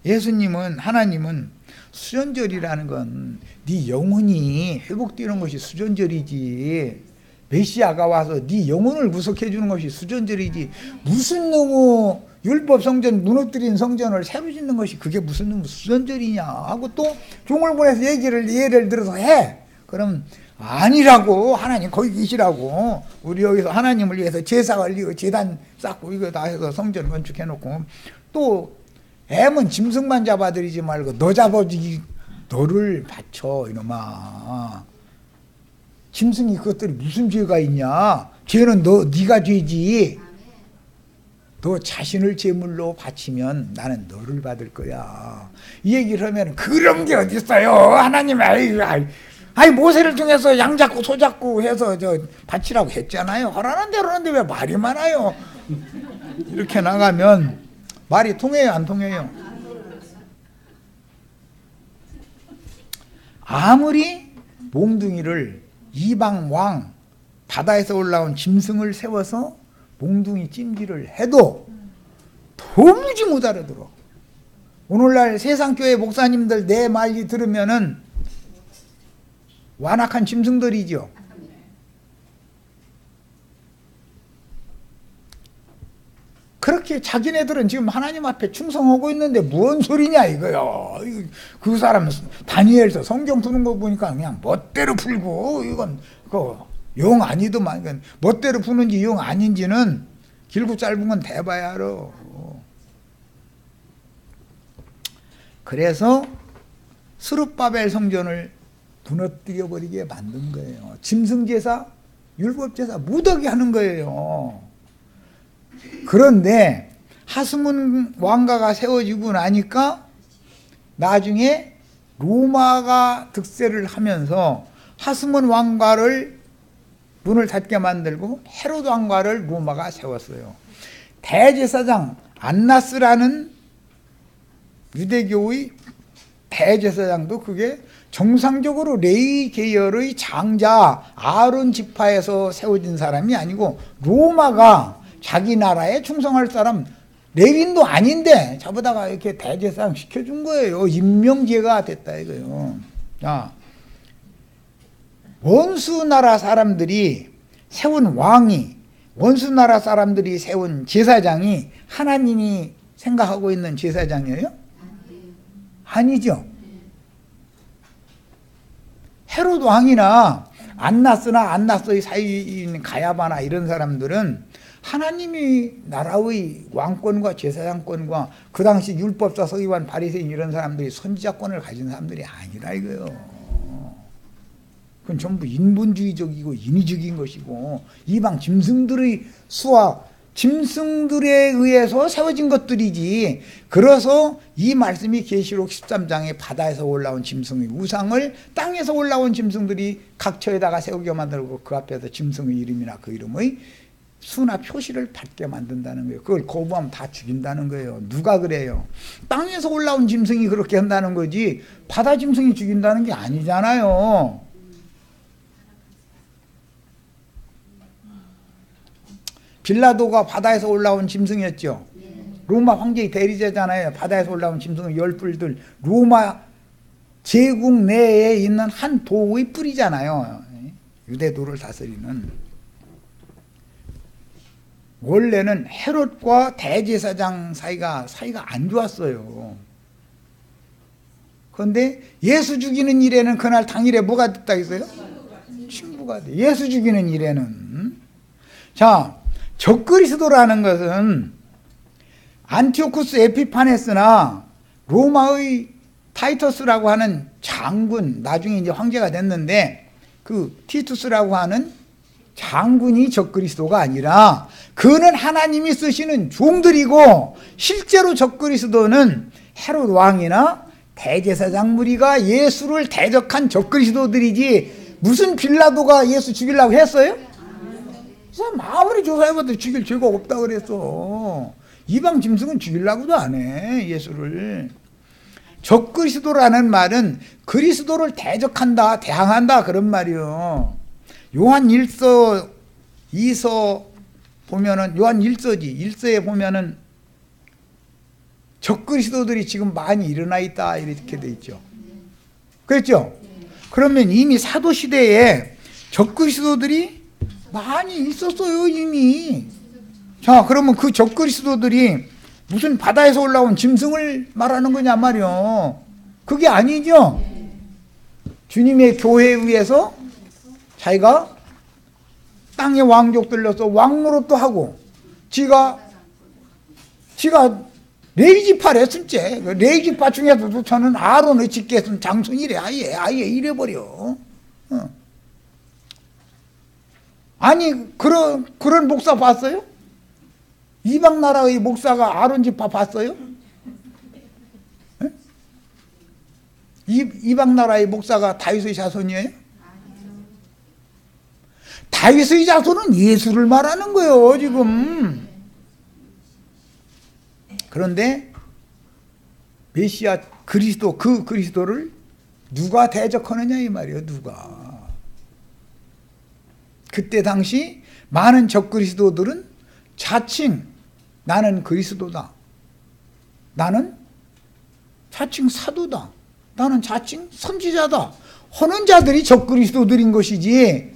예수님은, 하나님은 수전절이라는 건 네 영혼이 회복되는 것이 수전절이지, 메시아가 와서 네 영혼을 구속해 주는 것이 수전절이지, 무슨 놈의 율법 성전 무너뜨린 성전을 새로 짓는 것이 그게 무슨 놈의 수전절이냐 하고 또 종을 보내서 예를 들어서 해. 그럼 아니라고, 하나님 거기 계시라고. 우리 여기서 하나님을 위해서 제사 올리고 재단 쌓고 이거 다 해서 성전 건축해 놓고, 또 애면 짐승만 잡아들이지 말고 너 잡아주기, 너를 바쳐 이놈아. 짐승이 그것들이 무슨 죄가 있냐? 죄는 네가 죄지. 너 자신을 제물로 바치면 나는 너를 받을 거야. 이 얘기를 하면 그런 게 어디 있어요? 하나님, 모세를 통해서 양 잡고 소 잡고 해서 바치라고 했잖아요. 하라는 대로 하는데 왜 말이 많아요? 이렇게 나가면 말이 통해요, 안 통해요? 아무리 몽둥이를 이방 왕, 바다에서 올라온 짐승을 세워서 몽둥이 찜질을 해도 도무지 못 알아들어. 오늘날 세상교회 목사님들 내 말 들으면은 완악한 짐승들이죠. 그렇게 자기네들은 지금 하나님 앞에 충성하고 있는데 뭔 소리냐 이거요. 그 사람 다니엘서 성경 푸는 거 보니까 그냥 멋대로 풀고 이건 용 아니더만. 멋대로 푸는지 용 아닌지는 길고 짧은 건 대봐야 알아. 그래서 스룹바벨 성전을 무너뜨려 버리게 만든 거예요. 짐승제사, 율법제사 무더기 하는 거예요. 그런데 하스몬 왕가가 세워지고 나니까 나중에 로마가 득세를 하면서 하스몬 왕가를 문을 닫게 만들고 헤로드 왕가를 로마가 세웠어요. 대제사장 안나스라는 유대교의 대제사장도 그게 정상적으로 레위 계열의 장자 아론 지파에서 세워진 사람이 아니고 로마가 자기 나라에 충성할 사람 레위인도 아닌데 저보다가 이렇게 대제사장 시켜준 거예요. 임명제가 됐다 이거요. 자, 원수나라 사람들이 세운 왕이, 원수나라 사람들이 세운 제사장이 하나님이 생각하고 있는 제사장이에요? 아니죠. 헤로드 왕이나 안나스의 사이인 가야바나 이런 사람들은 하나님이 나라의 왕권과 제사장권과 그 당시 율법사 서기관 바리새인 이런 사람들이 선지자권을 가진 사람들이 아니라 이거요. 그건 전부 인본주의적이고 인위적인 것이고 이방 짐승들의 수와 짐승들에 의해서 세워진 것들이지. 그래서 이 말씀이 계시록 13장에 바다에서 올라온 짐승의 우상을 땅에서 올라온 짐승들이 각처에다가 세우게 만들고 그 앞에서 짐승의 이름이나 그 이름의 수나 표시를 받게 만든다는 거예요. 그걸 거부하면 다 죽인다는 거예요. 누가 그래요? 땅에서 올라온 짐승이 그렇게 한다는 거지 바다 짐승이 죽인다는 게 아니잖아요. 빌라도가 바다에서 올라온 짐승이었죠. 로마 황제의 대리자잖아요. 바다에서 올라온 짐승의 열 뿔들. 로마 제국 내에 있는 한 도의 뿔이잖아요. 유대도를 다스리는. 원래는 헤롯과 대제사장 사이가 안 좋았어요. 그런데 예수 죽이는 일에는 그날 당일에 뭐가 됐다 했어요? 친구가 돼. 예수 죽이는 일에는. 자, 적그리스도라는 것은 안티오쿠스 에피파네스나 로마의 타이터스라고 하는 장군, 나중에 이제 황제가 됐는데 그 티투스라고 하는 장군이 적그리스도가 아니라 그는 하나님이 쓰시는 종들이고 실제로 적그리스도는 헤롯 왕이나 대제사장 무리가 예수를 대적한 적그리스도들이지 무슨 빌라도가 예수 죽이려고 했어요? 아무리 조사해봐도 죽일 죄가 없다 그랬어. 이방 짐승은 죽이려고도 안 해, 예수를. 적그리스도라는 말은 그리스도를 대적한다, 대항한다 그런 말이요. 요한 1서, 2서 보면은 요한 1서지. 1서에 보면은 적그리스도들이 지금 많이 일어나 있다 이렇게 돼 있죠. 그렇죠? 그러면 이미 사도 시대에 적그리스도들이 많이 있었어요 이미. 자, 그러면 그 적그리스도들이 무슨 바다에서 올라온 짐승을 말하는 거냐 말이요. 그게 아니죠. 주님의 교회에 의해서 자기가 땅의 왕족들로서 왕노릇도 하고 지가 레위지파래 sul제. 레위지파 중에서도 저는 아론의 직계에서는 장손이래. 아예 이래버려. 아니 그런 목사 봤어요? 이방 나라의 목사가 아론 지파 봤어요? 이방 나라의 목사가 다윗의 자손이에요? 다윗의 자손은 예수를 말하는 거예요 지금. 그런데 메시아 그리스도, 그 그리스도를 누가 대적하느냐 이 말이에요. 누가. 그때 당시 많은 적그리스도들은 자칭 나는 그리스도다. 나는 자칭 사도다. 나는 자칭 선지자다. 하는 자들이 적그리스도들인 것이지,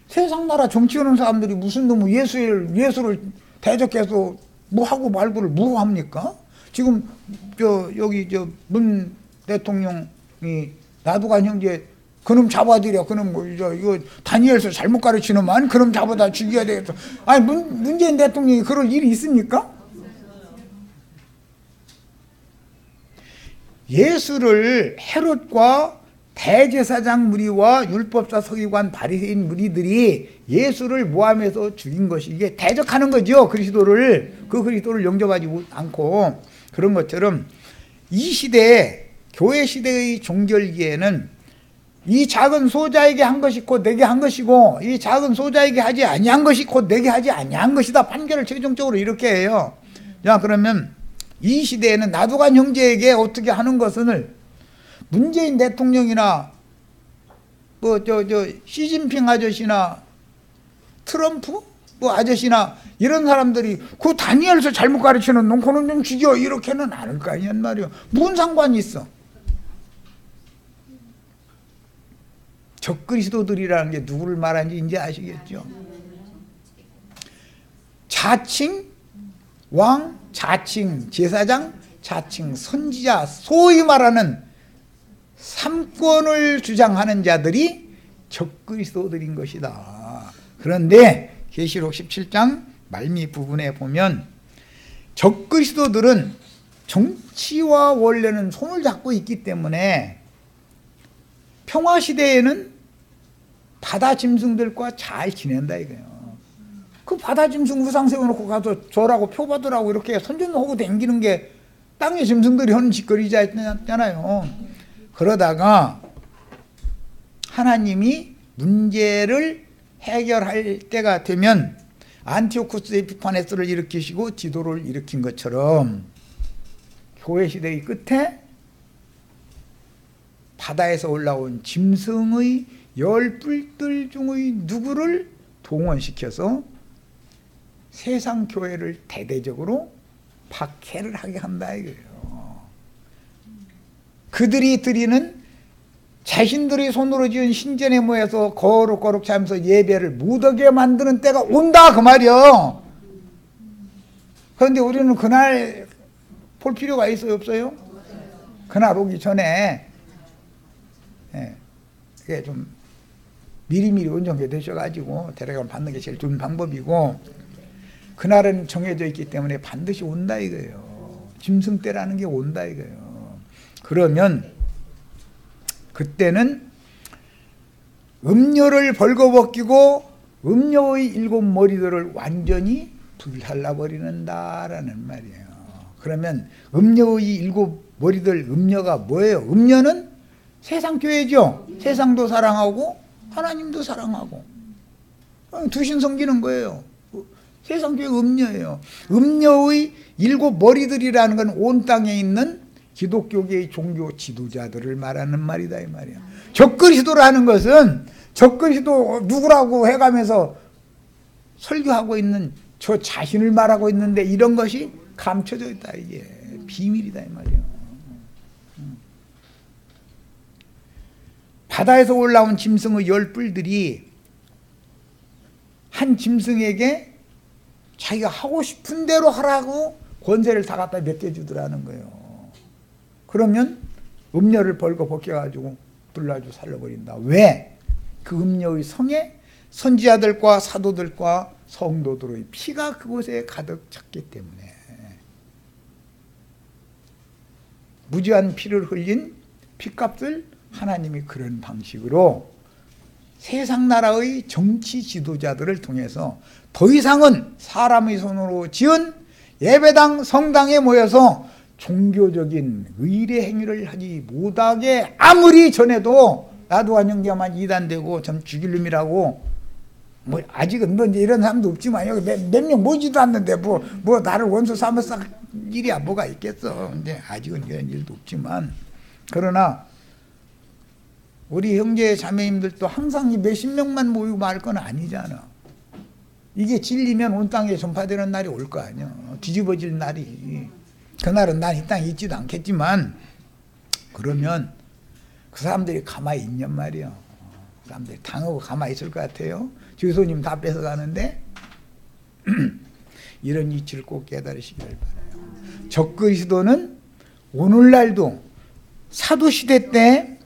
세상 나라 정치하는 사람들이 무슨 놈의 예수를 대적해서 뭐 하고 말고를 뭐 합니까? 지금 여기 문 대통령이 나두관 형제 그놈 잡아들여. 그놈 이거 다니엘서 잘못 가르치는만 그놈 잡아다 죽여야 되겠어. 아니 문재인 대통령이 그럴 일이 있습니까? 예수를 헤롯과 대제사장 무리와 율법사 서기관 바리새인 무리들이 예수를 모함해서 죽인 것이, 이게 대적하는 거죠. 그리스도를, 그 그리스도를 영접하지 않고. 그런 것처럼 이 시대에, 교회 시대의 종결기에는 이 작은 소자에게 한 것이 곧 내게 한 것이고, 이 작은 소자에게 하지 아니한 것이 곧 내게 하지 아니한 것이다. 판결을 최종적으로 이렇게 해요. 자, 그러면 이 시대에는 나두관 형제에게 어떻게 하는 것을 문재인 대통령이나 시진핑 아저씨나 트럼프 아저씨나 이런 사람들이 그 다니엘서 잘못 가르치는 놈 그놈 좀 죽여 이렇게는 안 할 거 아니란 말이야. 무슨 상관이 있어? 적그리스도들이라는 게 누구를 말하는지 이제 아시겠죠? 자칭 왕, 자칭 제사장, 자칭 선지자, 소위 말하는 삼권을 주장하는 자들이 적그리스도들인 것이다. 그런데 계시록 17장 말미 부분에 보면 적그리스도들은 정치와 원래는 손을 잡고 있기 때문에 평화시대에는 바다 짐승들과 잘 지낸다 이거예요. 그 바다 짐승 우상 세워놓고 가서 저라고 표 받으라고 이렇게 선전하고 다니는 게 땅의 짐승들이 하는 짓거리잖아요. 그러다가 하나님이 문제를 해결할 때가 되면 안티오쿠스 에피파네스를 일으키시고 디도를 일으킨 것처럼 교회 시대의 끝에 바다에서 올라온 짐승의 10뿔들 중의 누구를 동원시켜서 세상 교회를 대대적으로 박해를 하게 한다 이거예요. 그들이 드리는 자신들이 손으로 지은 신전에 모여서 거룩거룩 하면서 예배를 못하게 만드는 때가 온다 그 말이요. 그런데 우리는 그날 볼 필요가 있어요 없어요? 그날 오기 전에 그게 좀 미리미리 온전하게 되셔가지고 데려가 받는 게 제일 좋은 방법이고, 그날은 정해져 있기 때문에 반드시 온다 이거예요. 짐승 때라는 게 온다 이거예요. 그러면 그때는 음료를 벌거벗기고 음료의 7머리들을 완전히 불살라버리는다라는 말이에요. 그러면 음료의 7머리들, 음료가 뭐예요? 음료는 세상 교회죠. 세상도 사랑하고 하나님도 사랑하고 두신 섬기는 거예요. 세상 교회 음료예요. 음료의 7머리들이라는 건 온 땅에 있는 기독교계의 종교 지도자들을 말하는 말이다 이 말이야. 적그리스도라는 것은 적그리스도 누구라고 해가면서 설교하고 있는 저 자신을 말하고 있는데 이런 것이 감춰져 있다. 이게 비밀이다 이 말이야. 바다에서 올라온 짐승의 10뿔들이 한 짐승에게 자기가 하고 싶은 대로 하라고 권세를 다 갖다 맡겨주더라는 거예요. 그러면 음료를 벌거 벗겨가지고 불라주 살려버린다. 왜? 그 음료의 성에 선지자들과 사도들과 성도들의 피가 그곳에 가득 찼기 때문에, 무지한 피를 흘린 피값을 하나님이 그런 방식으로 세상 나라의 정치 지도자들을 통해서 더 이상은 사람의 손으로 지은 예배당 성당에 모여서 종교적인 의례 행위를 하지 못하게 아무리 전해도 나두관 형제만 이단되고 참 죽일 놈이라고, 뭐 아직은 뭐 이런 사람도 없지만 여기 몇 명 모지도 않는데 뭐 나를 원수 삼아서 일이야 뭐가 있겠어. 근데 아직은 이런 일도 없지만, 그러나 우리 형제 자매님들도 항상 이 몇십 명만 모이고 말 건 아니잖아. 이게 진리면 온 땅에 전파되는 날이 올 거 아니야. 뒤집어질 날이. 그날은 난 이 땅에 있지도 않겠지만 그러면 그 사람들이 가만히 있냔 말이야. 그 사람들이 당하고 가만히 있을 것 같아요. 주소님 다 뺏어가는데 이런 이치를 꼭 깨달으시길 바라요. 적그리스도는 오늘날도 사도시대 때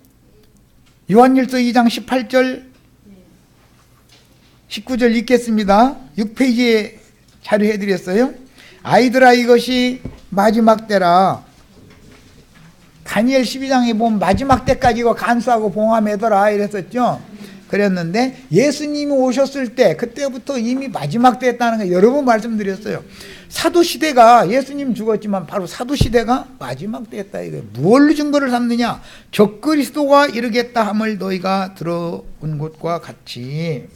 요한일서 2장 18절 19절 읽겠습니다. 6페이지에 자료해드렸어요. 아이들아 이것이 마지막 때라. 다니엘 12장에 보면 마지막 때까지 이거 간수하고 봉함해더라 이랬었죠. 그랬는데 예수님이 오셨을 때 그때부터 이미 마지막 때였다는 거 여러 번 말씀드렸어요. 사도시대가 예수님 죽었지만 바로 사도시대가 마지막 때였다 이거예요. 무엇로 증거를 삼느냐? 적그리스도가 이르겠다 함을 너희가 들어온 것과 같이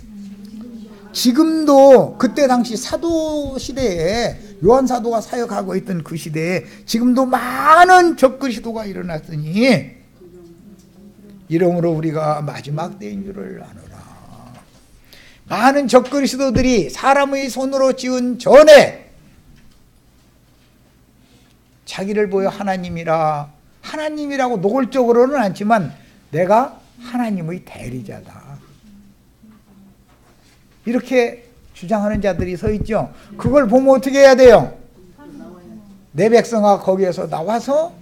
지금도 그때 당시 사도시대에 요한사도가 사역하고 있던 그 시대에 지금도 많은 적그리스도가 일어났으니 이러므로 우리가 마지막 때인 줄을 아노라. 많은 적그리스도들이 사람의 손으로 지은 전에 자기를 보여 하나님이라고 노골적으로는 않지만 내가 하나님의 대리자다 이렇게 주장하는 자들이 서 있죠. 그걸 보면 어떻게 해야 돼요? 내 백성아 거기에서 나와서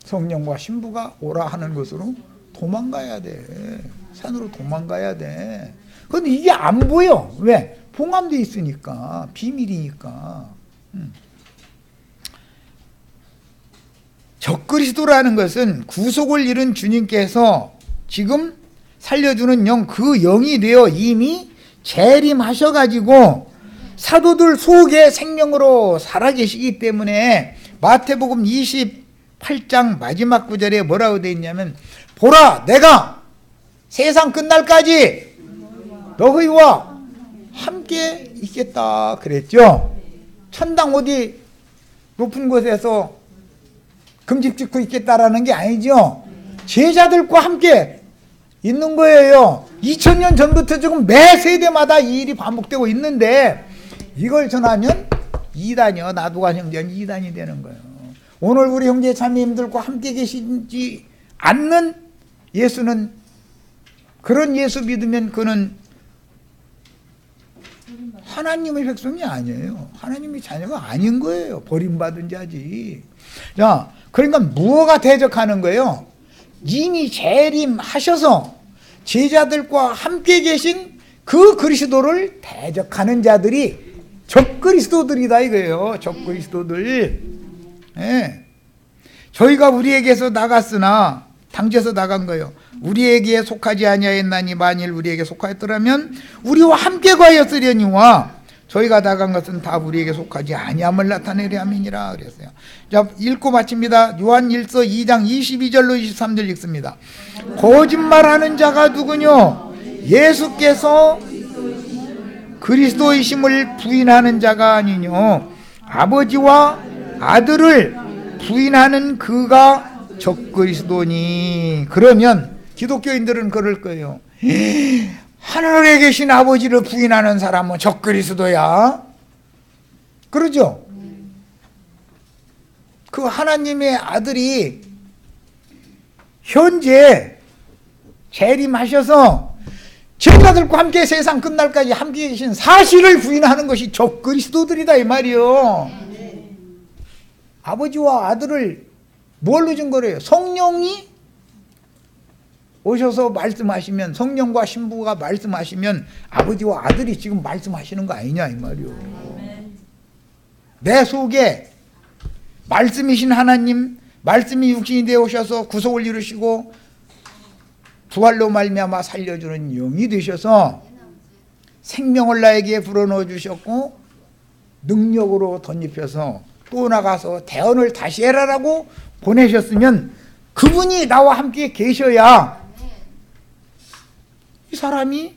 성령과 신부가 오라 하는 것으로 도망가야 돼. 산으로 도망가야 돼. 그런데 이게 안 보여. 왜? 봉함돼 있으니까. 비밀이니까. 적그리스도라는 것은 구속을 이룬 주님께서 지금 살려주는 영, 그 영이 되어 이미 재림하셔가지고 사도들 속에 생명으로 살아계시기 때문에 마태복음 28장 마지막 구절에 뭐라고 되어 있냐면 보라 내가 세상 끝날까지 너희와 함께 있겠다 그랬죠. 천당 어디 높은 곳에서 금집 짓고 있겠다라는 게 아니죠. 제자들과 함께 있는 거예요. 2000년 전부터 지금 매 세대마다 이 일이 반복되고 있는데 이걸 전하면 이단이요. 나도가 형제는 이단이 되는 거예요. 오늘 우리 형제 자매님들과 함께 계시지 않는 예수는 그런 예수 믿으면 그는 하나님의 백성이 아니에요. 하나님의 자녀가 아닌 거예요. 버림받은 자지. 자, 그러니까 무엇가 대적하는 거예요? 이미 재림하셔서 제자들과 함께 계신 그 그리스도를 대적하는 자들이 적그리스도들이다 이거예요. 적그리스도들. 예. 저희가 우리에게서 나갔으나 당지에서 나간 거예요. 우리에게 속하지 아니하였나니 만일 우리에게 속하였더라면 우리와 함께 가였으려니와 저희가 나간 것은 다 우리에게 속하지 아니함을 나타내려 함이니라 그랬어요. 자, 읽고 마칩니다. 요한일서 2장 22절로 23절 읽습니다. 거짓말하는 자가 누구뇨? 예수께서 그리스도이심을 부인하는 자가 아니뇨. 아버지와 아들을 부인하는 그가 적그리스도니. 그러면 기독교인들은 그럴 거예요. 하늘에 계신 아버지를 부인하는 사람은 적그리스도야. 그러죠? 그 하나님의 아들이 현재 재림하셔서 제자들과 함께 세상 끝날까지 함께 계신 사실을 부인하는 것이 적그리스도들이다 이 말이요. 아버지와 아들을 뭘로 증거해요? 성령이 오셔서 말씀하시면, 성령과 신부가 말씀하시면 아버지와 아들이 지금 말씀하시는 거 아니냐 이 말이요. 내 속에 말씀이신 하나님, 말씀이 육신이 되어 오셔서 구속을 이루시고 부활로 말미암아 살려주는 영이 되셔서 생명을 나에게 불어넣어 주셨고 능력으로 덧입혀서 또 나가서 대언을 다시 해라라고 보내셨으면 그분이 나와 함께 계셔야 이 사람이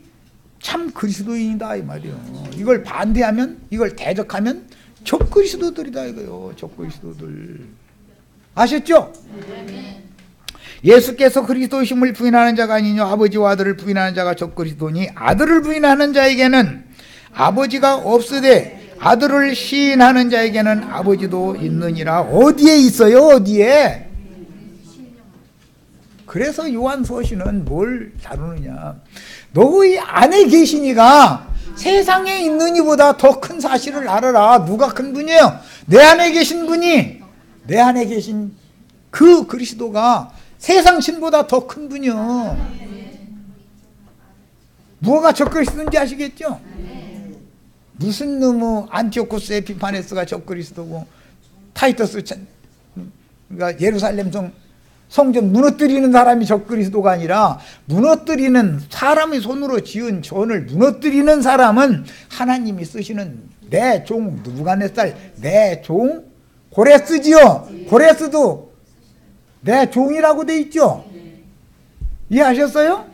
참 그리스도인이다 이 말이에요. 이걸 반대하면, 이걸 대적하면 적그리스도들이다 이거요. 적그리스도들. 아셨죠? 예수께서 그리스도심을 부인하는 자가 아니뇨 아버지와 아들을 부인하는 자가 저 그리스도니 아들을 부인하는 자에게는 아버지가 없으되 아들을 시인하는 자에게는 아버지도 있느니라. 어디에 있어요? 어디에? 그래서 요한서신은 뭘 다루느냐, 너희 안에 계시니가 세상에 있는 이보다 더 큰 사실을 알아라. 누가 큰 분이에요? 내 안에 계신 분이, 내 안에 계신 그 그리스도가 세상 신보다 더 큰 분이요. 무엇가 적그리스도인지 아시겠죠? 무슨 놈의 안티오코스 에피파네스가 적그리스도고 타이터스 그러니까 예루살렘 성전 무너뜨리는 사람이 적그리스도가 아니라, 무너뜨리는 사람의 손으로 지은 전을 무너뜨리는 사람은 하나님이 쓰시는 내 종 느부갓네살, 내 종 고레스지요. 고레스도 내 종이라고 돼 있죠. 이해하셨어요?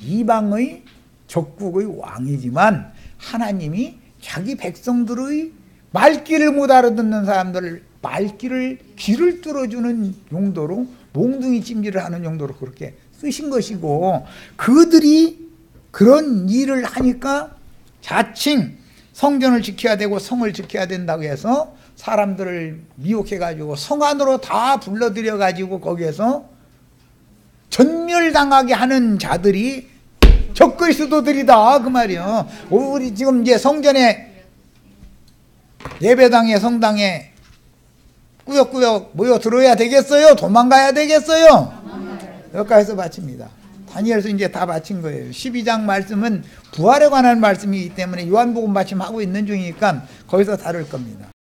이방의 적국의 왕이지만 하나님이 자기 백성들의 말귀를 못 알아듣는 사람들을 말귀를 귀를 뚫어주는 용도로, 몽둥이 찜질을 하는 용도로 그렇게 쓰신 것이고, 그들이 그런 일을 하니까 자칭 성전을 지켜야 되고 성을 지켜야 된다고 해서 사람들을 미혹해가지고 성 안으로 다 불러들여가지고 거기에서 전멸당하게 하는 자들이 적그리스도들이다 그 말이요. 우리 지금 이제 성전에 예배당에 성당에 꾸역꾸역 모여 들어야 되겠어요? 도망가야 되겠어요? 여기까지서 바칩니다. 다니엘서 이제 다 바친 거예요. 12장 말씀은 부활에 관한 말씀이기 때문에 요한복음 말씀하고 있는 중이니까 거기서 다룰 겁니다.